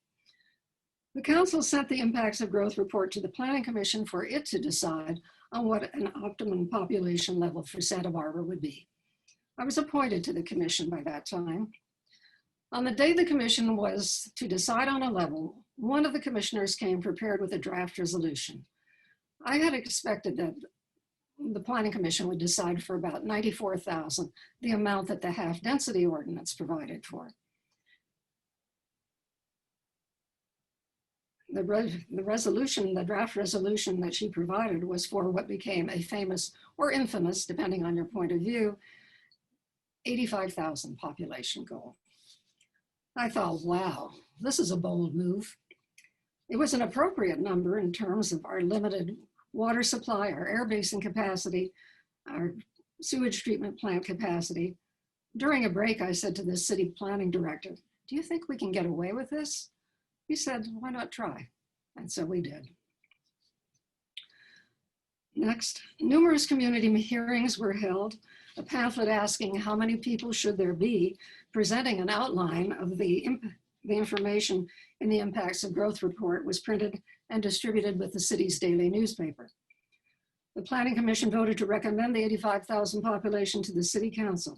The council sent the Impacts of Growth report to the Planning Commission for it to decide on what an optimum population level for Santa Barbara would be. I was appointed to the commission by that time. On the day the commission was to decide on a level, one of the commissioners came prepared with a draft resolution. I had expected that the Planning Commission would decide for about 94,000, the amount that the half-density ordinance provided for. the draft resolution that she provided was for what became a famous or infamous, depending on your point of view, 85,000 population goal. I thought, wow, this is a bold move. It was an appropriate number in terms of our limited water supply, our air basin capacity, our sewage treatment plant capacity. During a break, I said to the city planning director, do you think we can get away with this? He said, why not try? And so we did. Next, numerous community hearings were held. A pamphlet asking how many people should there be, presenting an outline of the information in the Impacts of Growth report was printed and distributed with the city's daily newspaper. The Planning Commission voted to recommend the 85,000 population to the City Council.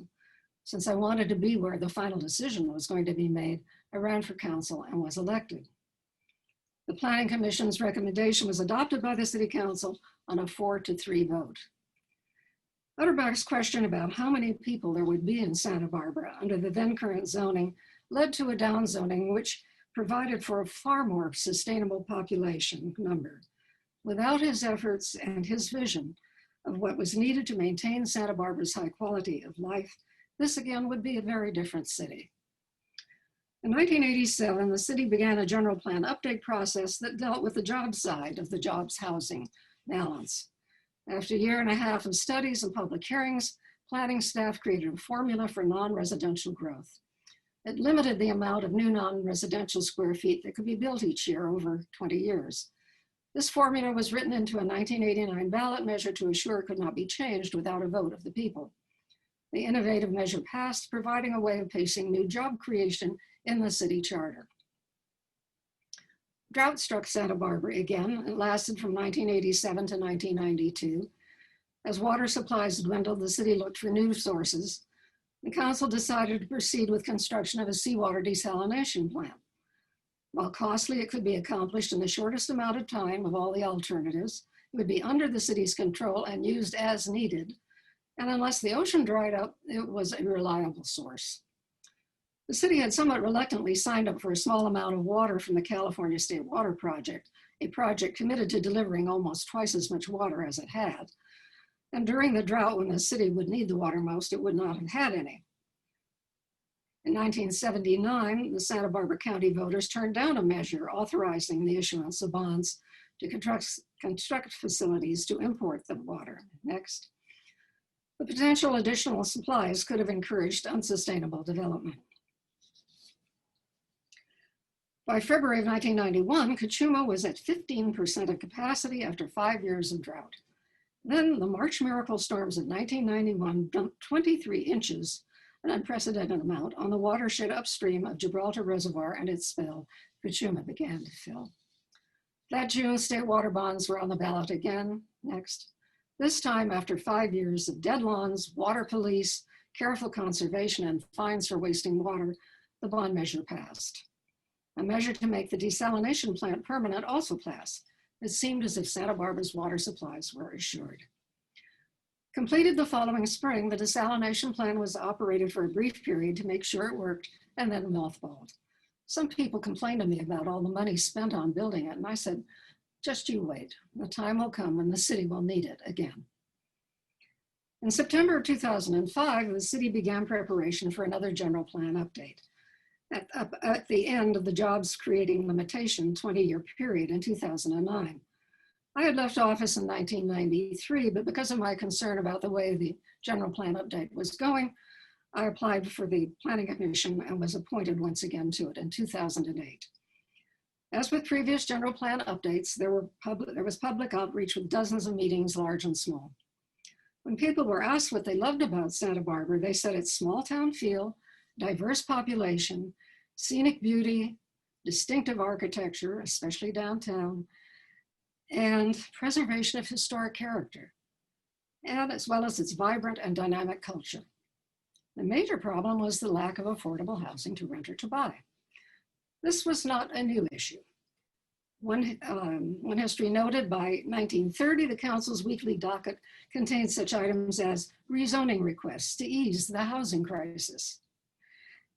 Since I wanted to be where the final decision was going to be made, I ran for council and was elected. The Planning Commission's recommendation was adopted by the City Council on a 4-3 vote. Utterback's question about how many people there would be in Santa Barbara under the then current zoning led to a downzoning which provided for a far more sustainable population number. Without his efforts and his vision of what was needed to maintain Santa Barbara's high quality of life, this again would be a very different city. In 1987, the city began a general plan update process that dealt with the job side of the jobs housing balance. After a year and a half of studies and public hearings, planning staff created a formula for non-residential growth. It limited the amount of new non-residential square feet that could be built each year over 20 years. This formula was written into a 1989 ballot measure to assure it could not be changed without a vote of the people. The innovative measure passed, providing a way of pacing new job creation in the city charter. Drought struck Santa Barbara again. It lasted from 1987 to 1992. As water supplies dwindled, the city looked for new sources. The council decided to proceed with construction of a seawater desalination plant. While costly, it could be accomplished in the shortest amount of time of all the alternatives. It would be under the city's control and used as needed. And unless the ocean dried up, it was a reliable source. The city had somewhat reluctantly signed up for a small amount of water from the California State Water Project, a project committed to delivering almost twice as much water as it had. And during the drought, when the city would need the water most, it would not have had any. In 1979, the Santa Barbara County voters turned down a measure authorizing the issuance of bonds to construct facilities to import the water. Next. The potential additional supplies could have encouraged unsustainable development. By February of 1991, Cachuma was at 15% of capacity after 5 years of drought. Then the March miracle storms of 1991 dumped 23 inches, an unprecedented amount, on the watershed upstream of Gibraltar Reservoir, and its spill, Cachuma began to fill. That June, state water bonds were on the ballot again. Next. This time, after 5 years of dead lawns, water police, careful conservation, and fines for wasting water, the bond measure passed. A measure to make the desalination plant permanent also passed. It seemed as if Santa Barbara's water supplies were assured. Completed the following spring, the desalination plant was operated for a brief period to make sure it worked, and then mothballed. Some people complained to me about all the money spent on building it, and I said, just you wait. The time will come when the city will need it again. In September of 2005, the city began preparation for another general plan update. At the end of the jobs creating limitation 20-year period in 2009. I had left office in 1993, but because of my concern about the way the general plan update was going, I applied for the Planning Commission and was appointed once again to it in 2008. As with previous general plan updates, there was public outreach with dozens of meetings, large and small. When people were asked what they loved about Santa Barbara, they said its small town feel, diverse population, scenic beauty, distinctive architecture, especially downtown, and preservation of historic character, and as well as its vibrant and dynamic culture. The major problem was the lack of affordable housing to rent or to buy. This was not a new issue. One history noted, by 1930, the council's weekly docket contained such items as rezoning requests to ease the housing crisis.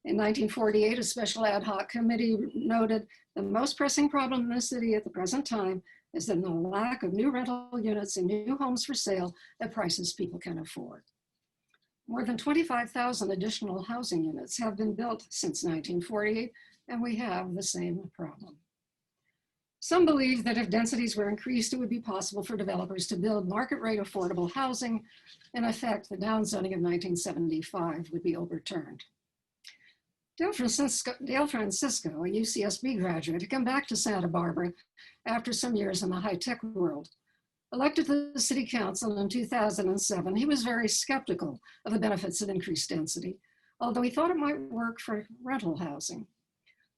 In 1948, a special ad hoc committee noted the most pressing problem in the city at the present time is the lack of new rental units and new homes for sale at prices people can afford. More than 25,000 additional housing units have been built since 1948, and we have the same problem. Some believe that if densities were increased, it would be possible for developers to build market rate affordable housing. In effect, the downzoning of 1975 would be overturned. Dale Francisco, a UCSB graduate, had come back to Santa Barbara after some years in the high-tech world. Elected to the city council in 2007, he was very skeptical of the benefits of increased density, although he thought it might work for rental housing.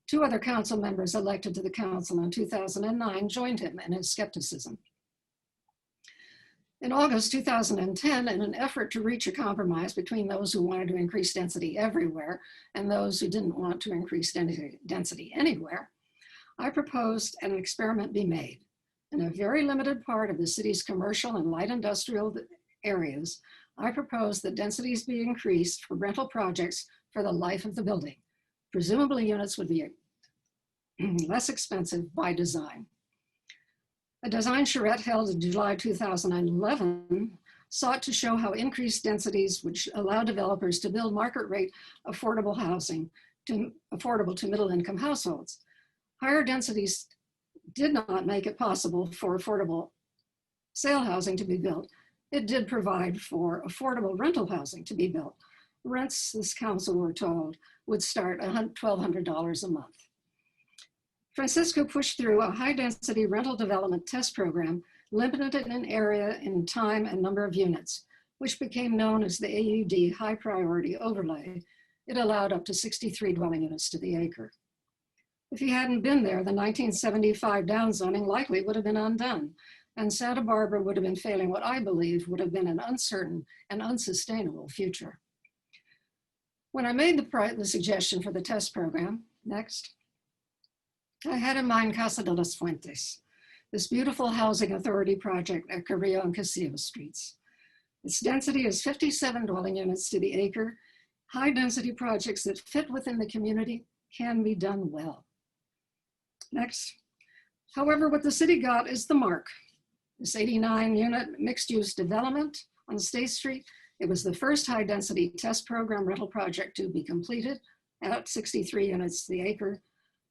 Two other council members elected to the council in 2009 joined him in his skepticism. In August 2010, in an effort to reach a compromise between those who wanted to increase density everywhere and those who didn't want to increase density anywhere, I proposed an experiment be made. In a very limited part of the city's commercial and light industrial areas, I proposed that densities be increased for rental projects for the life of the building. Presumably units would be less expensive by design. A design charrette held in July 2011 sought to show how increased densities would allow developers to build market rate affordable housing affordable to middle income households. Higher densities did not make it possible for affordable sale housing to be built. It did provide for affordable rental housing to be built. Rents, this council were told, would start $1,200 a month. Francisco pushed through a high-density rental development test program, limited in area, in time, and number of units, which became known as the AUD High Priority Overlay. It allowed up to 63 dwelling units to the acre. If he hadn't been there, the 1975 downzoning likely would have been undone, and Santa Barbara would have been failing what I believe would have been an uncertain and unsustainable future. When I made the suggestion for the test program, next, I had in mind Casa de las Fuentes, this beautiful housing authority project at Carrillo and Casillo streets. Its density is 57 dwelling units to the acre. High density projects that fit within the community can be done well. Next. However, what the city got is the marc. This 89 unit mixed use development on State Street. It was the first high density test program rental project to be completed at 63 units to the acre.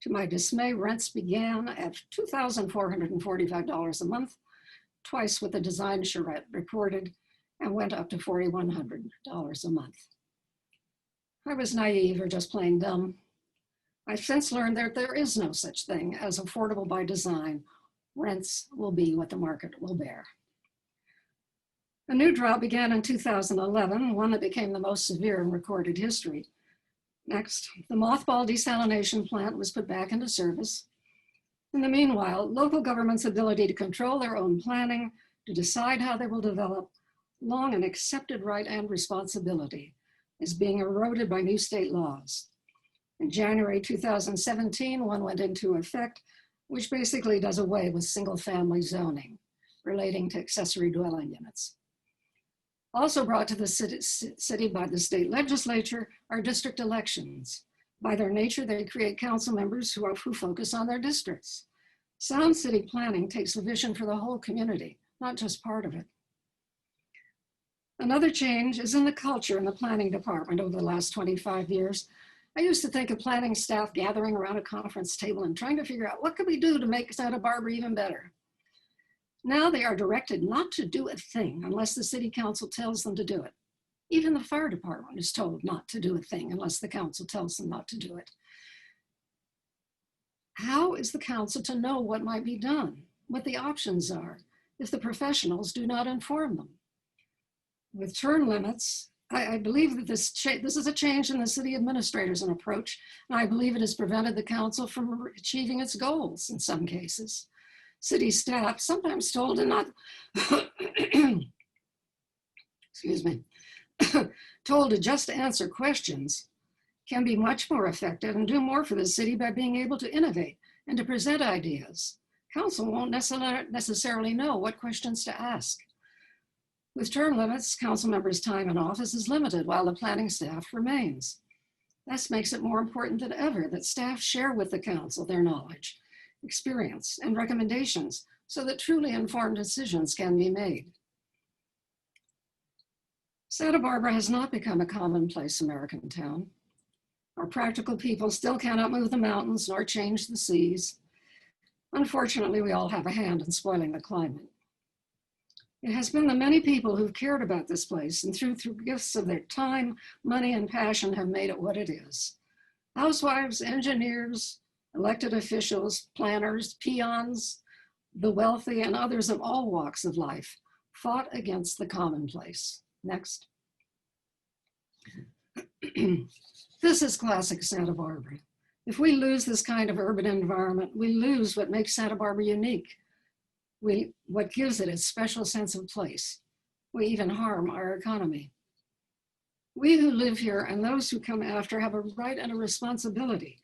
To my dismay, rents began at $2,445 a month, twice what the design charrette recorded, and went up to $4,100 a month. I was naive or just plain dumb. I've since learned that there is no such thing as affordable by design. Rents will be what the market will bear. A new drought began in 2011, one that became the most severe in recorded history. Next, the mothball desalination plant was put back into service. In the meanwhile, local government's ability to control their own planning, to decide how they will develop, long an accepted right and responsibility, is being eroded by new state laws. In January 2017, one went into effect, which basically does away with single-family zoning relating to accessory dwelling units. Also brought to the city by the state legislature are district elections. By their nature, they create council members who focus on their districts. Sound city planning takes a vision for the whole community, not just part of it. Another change is in the culture in the planning department over the last 25 years. I used to think of planning staff gathering around a conference table and trying to figure out what could we do to make Santa Barbara even better. Now they are directed not to do a thing unless the city council tells them to do it. Even the fire department is told not to do a thing unless the council tells them not to do it. How is the council to know what might be done, what the options are, if the professionals do not inform them? With term limits, I believe that this is a change in the city administrator's approach, and I believe it has prevented the council from achieving its goals in some cases. City staff, sometimes told to not, excuse me, told to just answer questions, can be much more effective and do more for the city by being able to innovate and to present ideas. Council won't necessarily know what questions to ask. With term limits, council members' time in office is limited while the planning staff remains. This makes it more important than ever that staff share with the council their knowledge, experience, and recommendations so that truly informed decisions can be made. Santa Barbara has not become a commonplace American town. Our practical people still cannot move the mountains nor change the seas. Unfortunately, we all have a hand in spoiling the climate. It has been the many people who've cared about this place and through gifts of their time, money, and passion have made it what it is. Housewives, engineers, elected officials, planners, peons, the wealthy, and others of all walks of life fought against the commonplace. Next. This is classic Santa Barbara. If we lose this kind of urban environment, we lose what makes Santa Barbara unique. What gives it its special sense of place. We even harm our economy. We who live here and those who come after have a right and a responsibility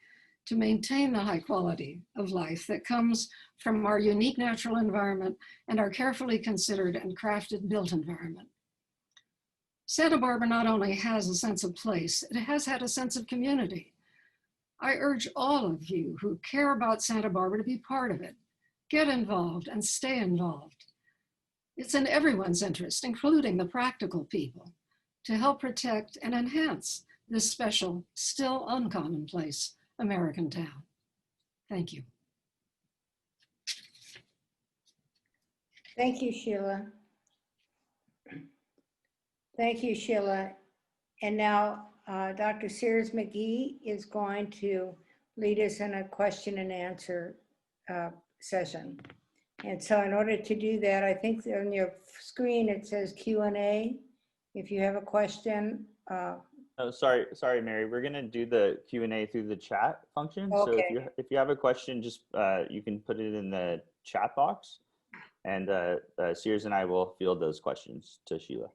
to maintain the high quality of life that comes from our unique natural environment and our carefully considered and crafted built environment. Santa Barbara not only has a sense of place, it has had a sense of community. I urge all of you who care about Santa Barbara to be part of it. Get involved and stay involved. It's in everyone's interest, including the practical people, to help protect and enhance this special, still uncommonplace American town. Thank you. Thank you, Sheila. Thank you, Sheila. And now Dr. Sears McGee is going to lead us in a question and answer session. And so in order to do that, I think on your screen it says Q&A. If you have a question. Oh, sorry, Mary. We're gonna do the Q&A through the chat function. Okay. So if you have a question, just you can put it in the chat box, and Sears and I will field those questions to Sheila.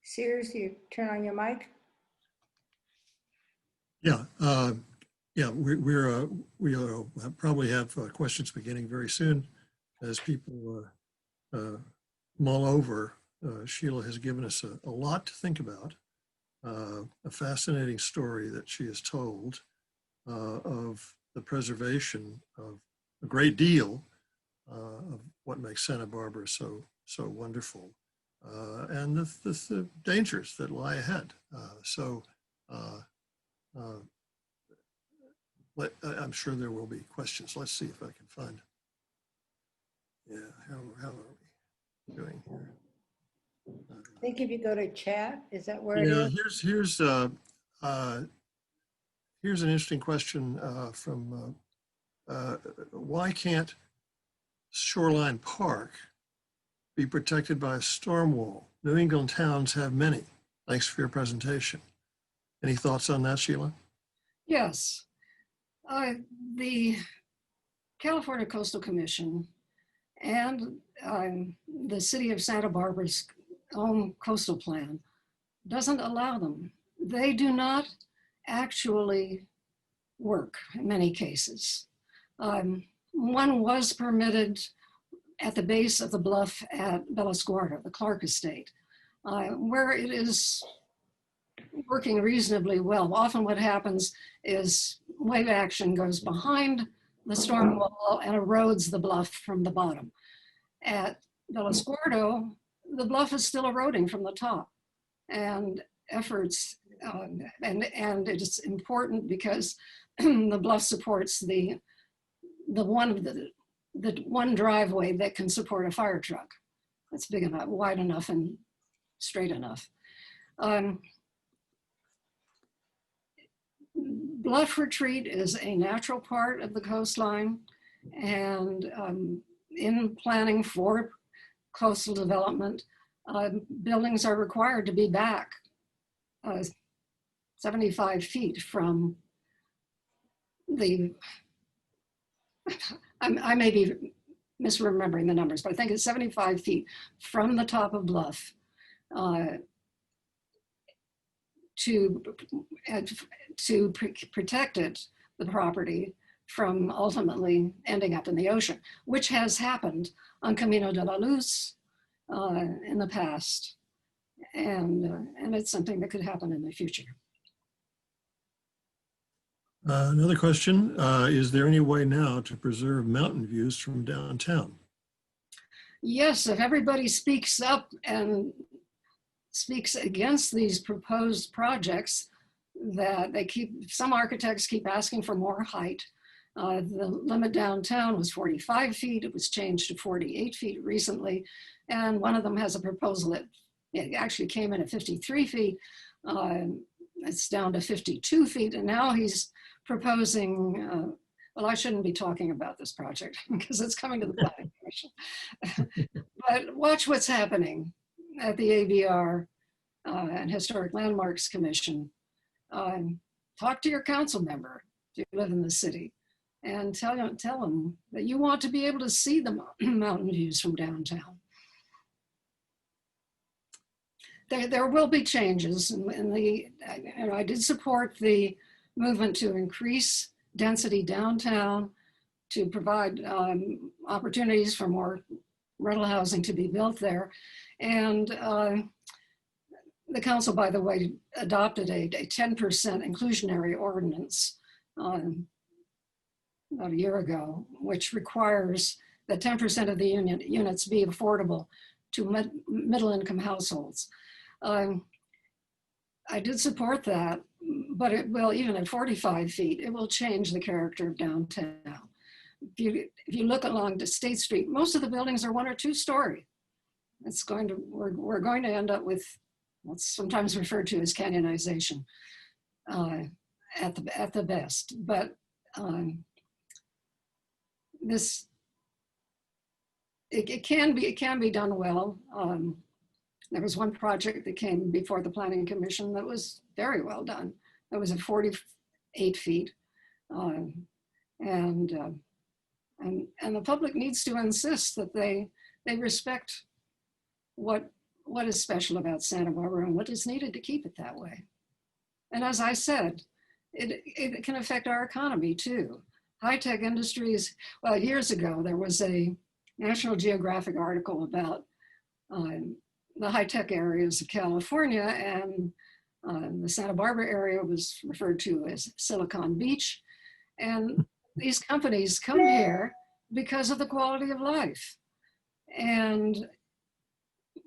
Sears, you turn on your mic. Yeah, we'll probably have questions beginning very soon as people mull over. Sheila has given us a lot to think about, a fascinating story that she has told of the preservation of a great deal of what makes Santa Barbara so wonderful, and the dangers that lie ahead. I'm sure there will be questions. Let's see if I can find. Yeah, how are we doing here? I think if you go to chat, is that where Yeah, it is? here's an interesting question from why can't Shoreline Park be protected by a storm wall? New England towns have many. Thanks for your presentation. Any thoughts on that, Sheila? Yes. The California Coastal Commission and the city of Santa Barbara's own coastal plan doesn't allow them. They do not actually work in many cases. One was permitted at the base of the bluff at Belasguardo, the Clark Estate, where it is working reasonably well. Often what happens is wave action goes behind the storm wall and erodes the bluff from the bottom. At Belasguardo, the bluff is still eroding from the top, and efforts, and it is important because the bluff supports the one driveway that can support a fire truck. That's big enough, wide enough, and straight enough. Bluff retreat is a natural part of the coastline, and in planning for coastal development, buildings are required to be back 75 feet from the, I may be misremembering the numbers, but I think it's 75 feet from the top of bluff to protect it, the property, from ultimately ending up in the ocean, which has happened on Camino de la Luz in the past. And it's something that could happen in the future. Another question, is there any way now to preserve mountain views from downtown? Yes, if everybody speaks up and speaks against these proposed projects, that some architects keep asking for more height. The limit downtown was 45 feet. It was changed to 48 feet recently. And one of them has a proposal that it actually came in at 53 feet. It's down to 52 feet. And now he's proposing, well, I shouldn't be talking about this project because it's coming to the planning commission. But watch what's happening at the ABR and Historic Landmarks Commission. Talk to your council member if you live in the city and tell them that you want to be able to see the mountain views from downtown. There will be changes, and I did support the movement to increase density downtown, to provide opportunities for more rental housing to be built there. And the council, by the way, adopted a 10% inclusionary ordinance about a year ago, which requires that 10% of the units be affordable to middle-income households. I did support that, but it will, even at 45 feet, it will change the character of downtown. If you look along to State Street, most of the buildings are 1 or 2 story. We're going to end up with what's sometimes referred to as canyonization at the best. But it can be done well. There was one project that came before the Planning Commission that was very well done. That was at 48 feet. And the public needs to insist that they respect what is special about Santa Barbara and what is needed to keep it that way. And as I said, it can affect our economy too. High-tech industries, well, years ago, there was a National Geographic article about the high-tech areas of California, and the Santa Barbara area was referred to as Silicon Beach. And these companies come here because of the quality of life. And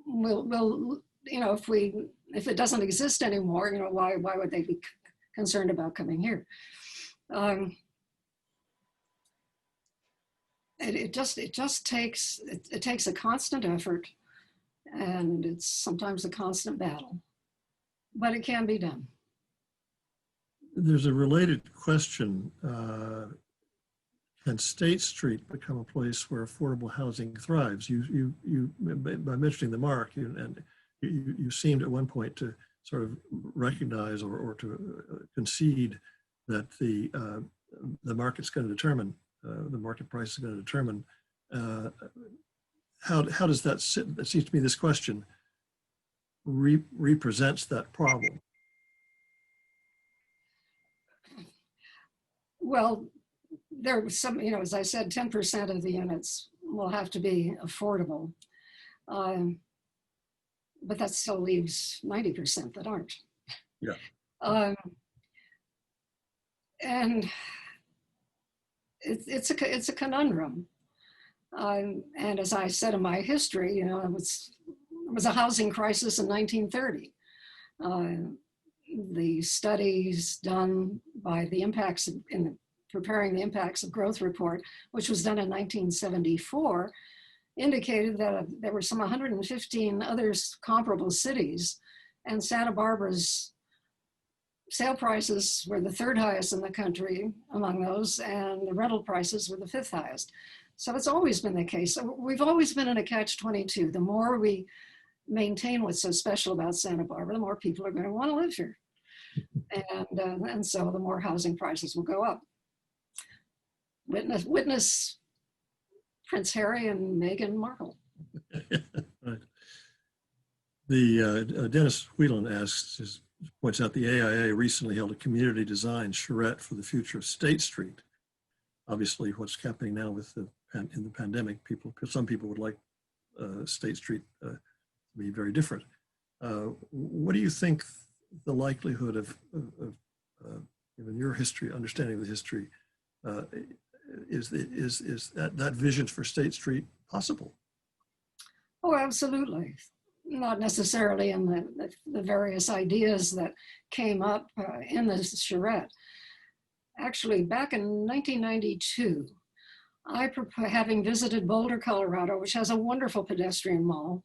we'll if it doesn't exist anymore, why would they be concerned about coming here? It takes a constant effort, and it's sometimes a constant battle, but it can be done. There's a related question. Can State Street become a place where affordable housing thrives? You by mentioning the marc, you seemed at one point to sort of recognize or to concede that the market's going to determine, the market price is going to determine. How does that sit? It seems to me this question represents that problem. Well, there was some, as I said, 10% of the units will have to be affordable. But that still leaves 90% that aren't. Yeah. And it's a conundrum. And as I said in my history, it was a housing crisis in 1930. The studies done by the impacts in preparing the impacts of growth report, which was done in 1974, indicated that there were some 115 other comparable cities, and Santa Barbara's sale prices were the 3rd highest in the country among those, and the rental prices were the 5th highest. So it's always been the case. So we've always been in a catch-22. The more we maintain what's so special about Santa Barbara, the more people are going to want to live here. And so the more housing prices will go up. Witness Prince Harry and Meghan Markle. Right. The Dennis Whelan points out the AIA recently held a community design charrette for the future of State Street. obviously what's happening now with in the pandemic, some people would like State Street to be very different. What do you think the likelihood of given your history, understanding of the history, is that vision for State Street possible? Oh, absolutely. Not necessarily in the various ideas that came up in the charrette. Actually, back in 1992, having visited Boulder, Colorado, which has a wonderful pedestrian mall,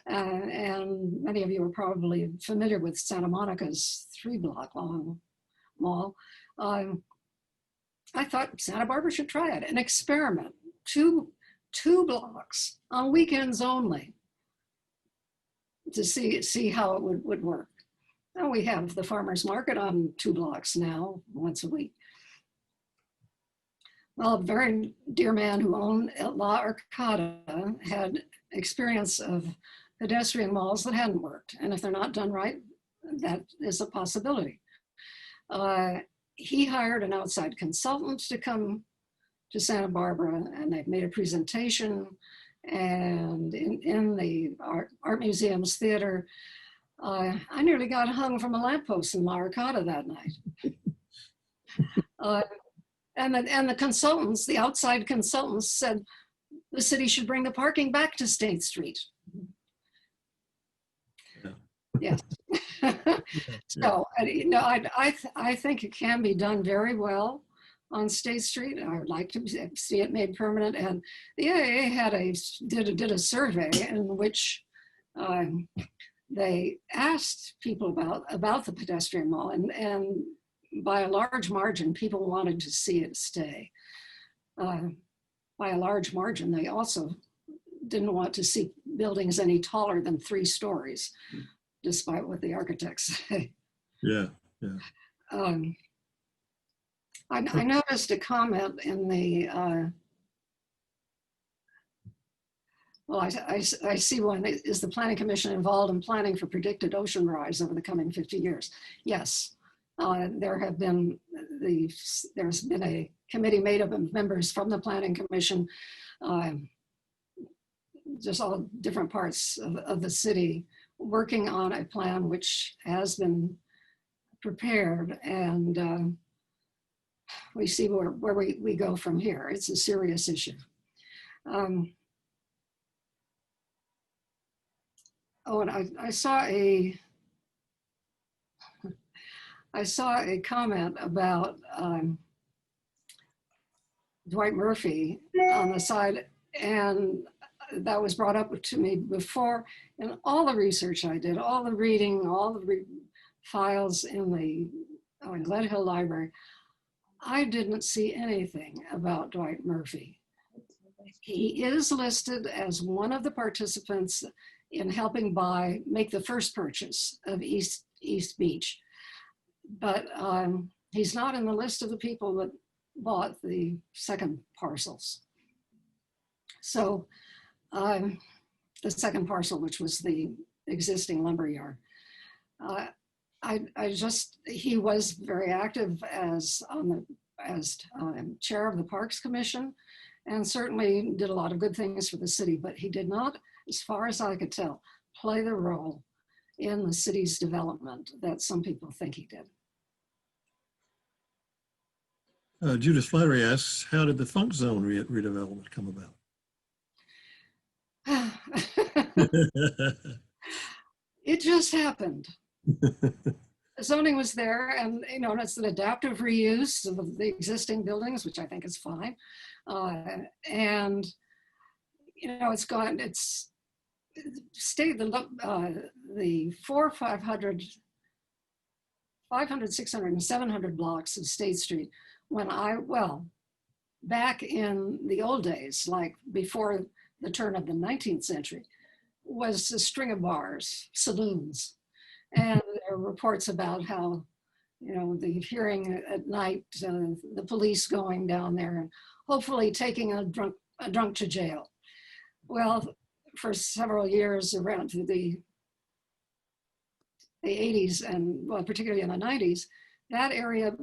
and many of you are probably familiar with Santa Monica's 3-block long mall. I thought Santa Barbara should try it, an experiment, two blocks on weekends only, to see how it would work. Now we have the farmer's market on 2 blocks now, once a week. Well, a very dear man who owned La Arcada had experience of pedestrian malls that hadn't worked. And if they're not done right, that is a possibility. He hired an outside consultant to come to Santa Barbara, and they've made a presentation. And in the Art Museum's theater, I nearly got hung from a lamppost in La Arcada that night. And the consultants, the outside consultants, said the city should bring the parking back to State Street. Yeah. Yes. So, I think it can be done very well on State Street. I would like to see it made permanent. And the AAA did a survey in which they asked people about the pedestrian mall, and by a large margin, people wanted to see it stay. By a large margin, they also didn't want to see buildings any taller than 3 stories, despite what the architects say. Yeah. I noticed a comment in the, I see one. Is the Planning Commission involved in planning for predicted ocean rise over the coming 50 years? Yes. There's been a committee made up of members from the Planning Commission, just all different parts of the city, working on a plan which has been prepared, and we see where we go from here. It's a serious issue. And I saw a comment about Dwight Murphy on the side, and that was brought up to me before. And all the research I did, all the reading, all the files in the Glen Hill Library, I didn't see anything about Dwight Murphy. He is listed as one of the participants in helping make the first purchase of East Beach. But he's not in the list of the people that bought the second parcels. So the second parcel, which was the existing lumber yard. He was very active as chair of the Parks Commission, and certainly did a lot of good things for the city, but he did not, as far as I could tell, play the role in the city's development that some people think he did. Judith Flattery asks, how did the Funk Zone redevelopment come about? It just happened. The zoning was there, and it's an adaptive reuse of the existing buildings, which I think is fine. And it's stayed the 500, 600, and 700 blocks of State Street. Back in the old days, like before the turn of the 19th century, was a string of bars, saloons. And there are reports about how, the hearing at night, the police going down there and hopefully taking a drunk to jail. Well, for several years around the 80s and particularly in the 90s, that area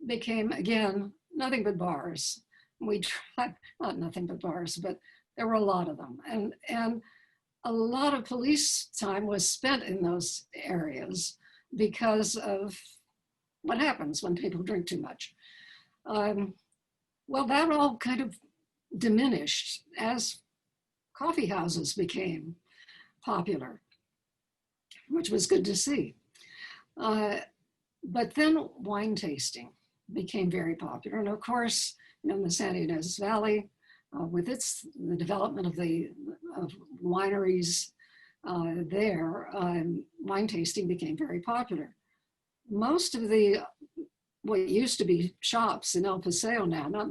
became, again, nothing but bars. we tried, not nothing but bars, but there were a lot of them. And a lot of police time was spent in those areas because of what happens when people drink too much. Well, that all kind of diminished as coffee houses became popular, which was good to see. But then wine tasting became very popular. And of course, in the San Ynez Valley, with the development of wineries there, wine tasting became very popular. Most of what used to be shops in El Paseo now, not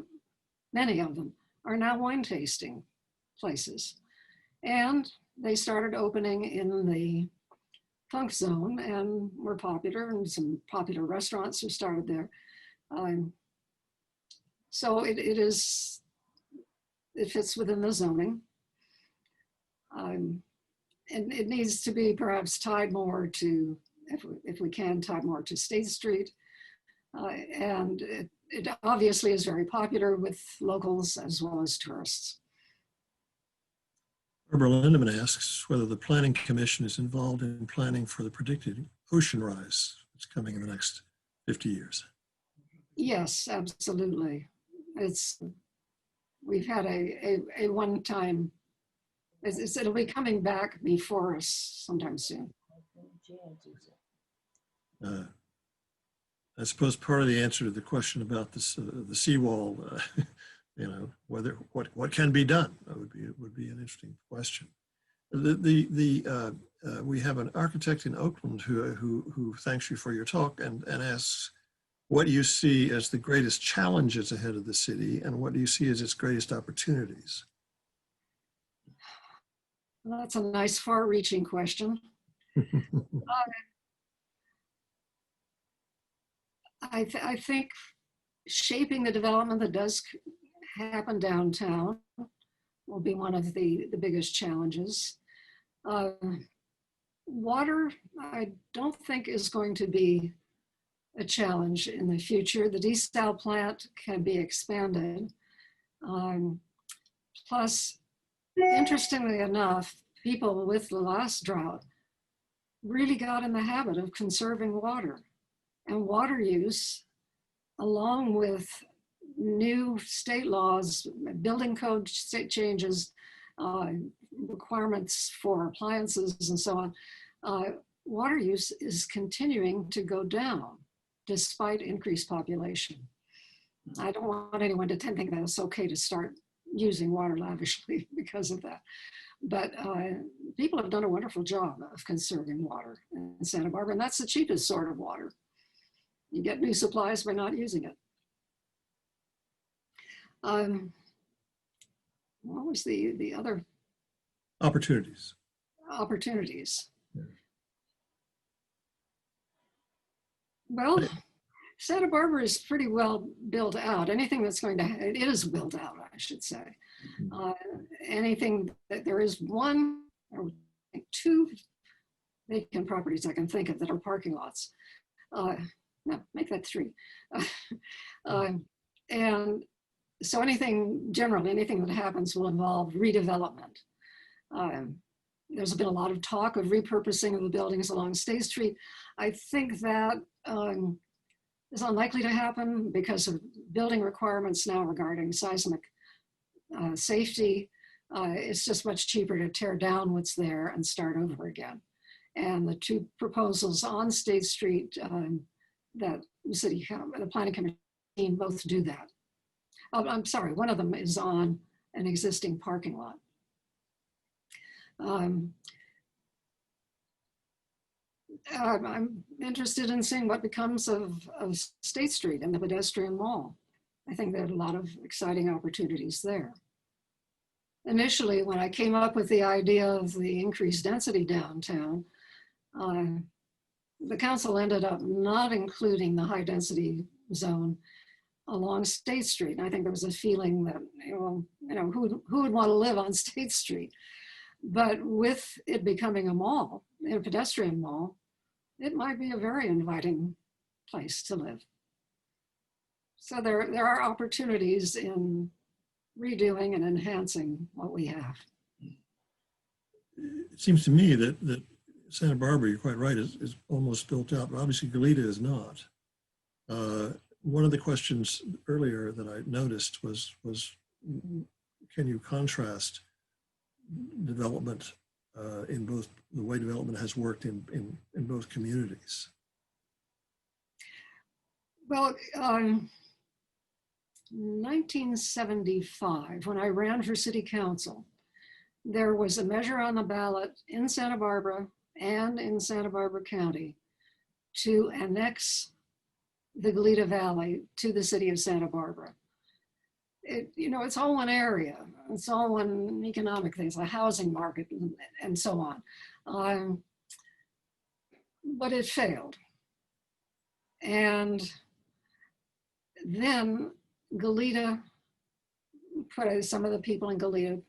many of them, are now wine tasting places. And they started opening in the funk zone and were popular, and some popular restaurants have started there. So it fits within the zoning. And it needs to be perhaps tied more to, if we can, tied more to State Street. And it obviously is very popular with locals as well as tourists. Barbara Lindeman asks whether the Planning Commission is involved in planning for the predicted ocean rise that's coming in the next 50 years. Yes, absolutely. We've had a one-time, it'll be coming back before us sometime soon. I suppose part of the answer to the question about this, the seawall, what can be done would be an interesting question. We have an architect in Oakland who thanks you for your talk and asks what you see as the greatest challenges ahead of the city and what do you see as its greatest opportunities? Well, that's a nice far-reaching question. I think shaping the development that does happen downtown will be one of the biggest challenges. Water, I don't think is going to be a challenge in the future. The desal plant can be expanded. Plus, interestingly enough, people with the last drought really got in the habit of conserving water. And water use, along with new state laws, building code state changes, requirements for appliances and so on, water use is continuing to go down despite increased population. I don't want anyone to think that it's okay to start using water lavishly because of that. But people have done a wonderful job of conserving water in Santa Barbara, and that's the cheapest sort of water. You get new supplies by not using it. What was the other? Opportunities. Opportunities. Yeah. Well, Santa Barbara is pretty well built out. Anything that's going to, it is built out, I should say. Anything that there is one or two vacant properties I can think of that are parking lots. No, make that three. And so anything that happens will involve redevelopment. There's been a lot of talk of repurposing of the buildings along State Street. I think that is unlikely to happen because of building requirements now regarding seismic safety. It's just much cheaper to tear down what's there and start over again. And the two proposals on State Street that the Planning Commission both do that. Oh, I'm sorry, one of them is on an existing parking lot. I'm interested in seeing what becomes of State Street and the pedestrian mall. I think there are a lot of exciting opportunities there. Initially, when I came up with the idea of the increased density downtown, the council ended up not including the high density zone along State Street. And I think there was a feeling that, who would want to live on State Street? But with it becoming a mall, a pedestrian mall, it might be a very inviting place to live. So there are opportunities in redoing and enhancing what we have. It seems to me that Santa Barbara, you're quite right, is almost built out, but obviously Goleta is not. One of the questions earlier that I noticed was can you contrast development in both, the way development has worked in both communities? Well, 1975, when I ran for city council, there was a measure on the ballot in Santa Barbara and in Santa Barbara County to annex the Goleta Valley to the city of Santa Barbara. It's all one area. It's all one economic thing. It's a housing market and so on. But it failed. And then Goleta, some of the people in Goleta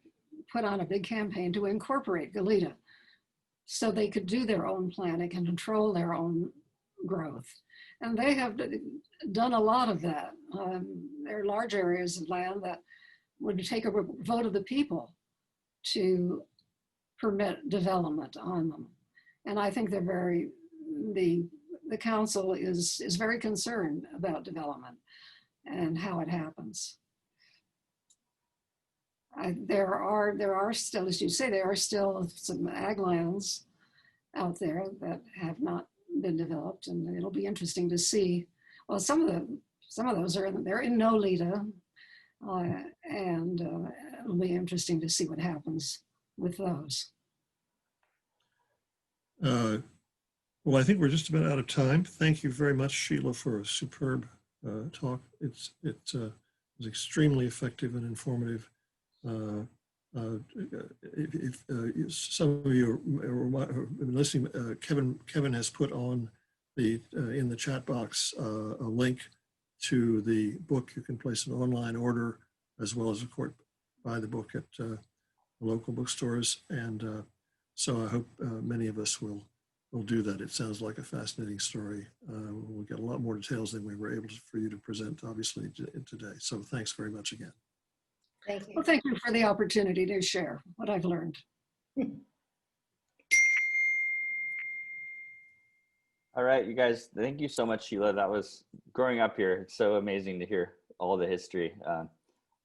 put on a big campaign to incorporate Goleta so they could do their own planning and control their own growth. And they have done a lot of that. There are large areas of land that would take a vote of the people to permit development on them. And I think the council is very concerned about development and how it happens. There are still, as you say, there are still some ag lands out there that have not been developed, and it'll be interesting to see. Well, some of those they're in Nolita, and it'll be interesting to see what happens with those. Well, I think we're just about out of time. Thank you very much, Sheila, for a superb talk. It was extremely effective and informative. If some of you are listening, Kevin has put on in the chat box a link to the book. You can place an online order, as well as, of course, buy the book at local bookstores. And so I hope many of us will do that. It sounds like a fascinating story. We'll get a lot more details than we were able for you to present, obviously, today. So thanks very much again. Thank you. Well, thank you for the opportunity to share what I've learned. All right, you guys, thank you so much, Sheila. That was, growing up here, it's so amazing to hear all the history.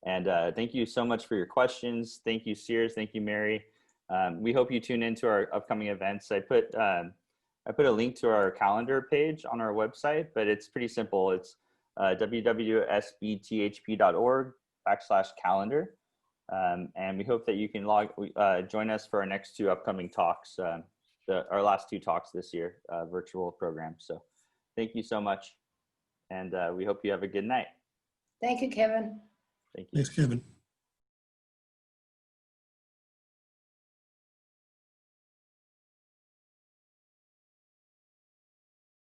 And thank you so much for your questions. Thank you, Sears. Thank you, Mary. We hope you tune into our upcoming events. I put a link to our calendar page on our website, but it's pretty simple. It's www.sbthp.org/calendar. And we hope that you can join us for our next two upcoming talks, our last two talks this year, virtual program. So thank you so much. And we hope you have a good night. Thank you, Kevin. Thank you. Thanks, Kevin.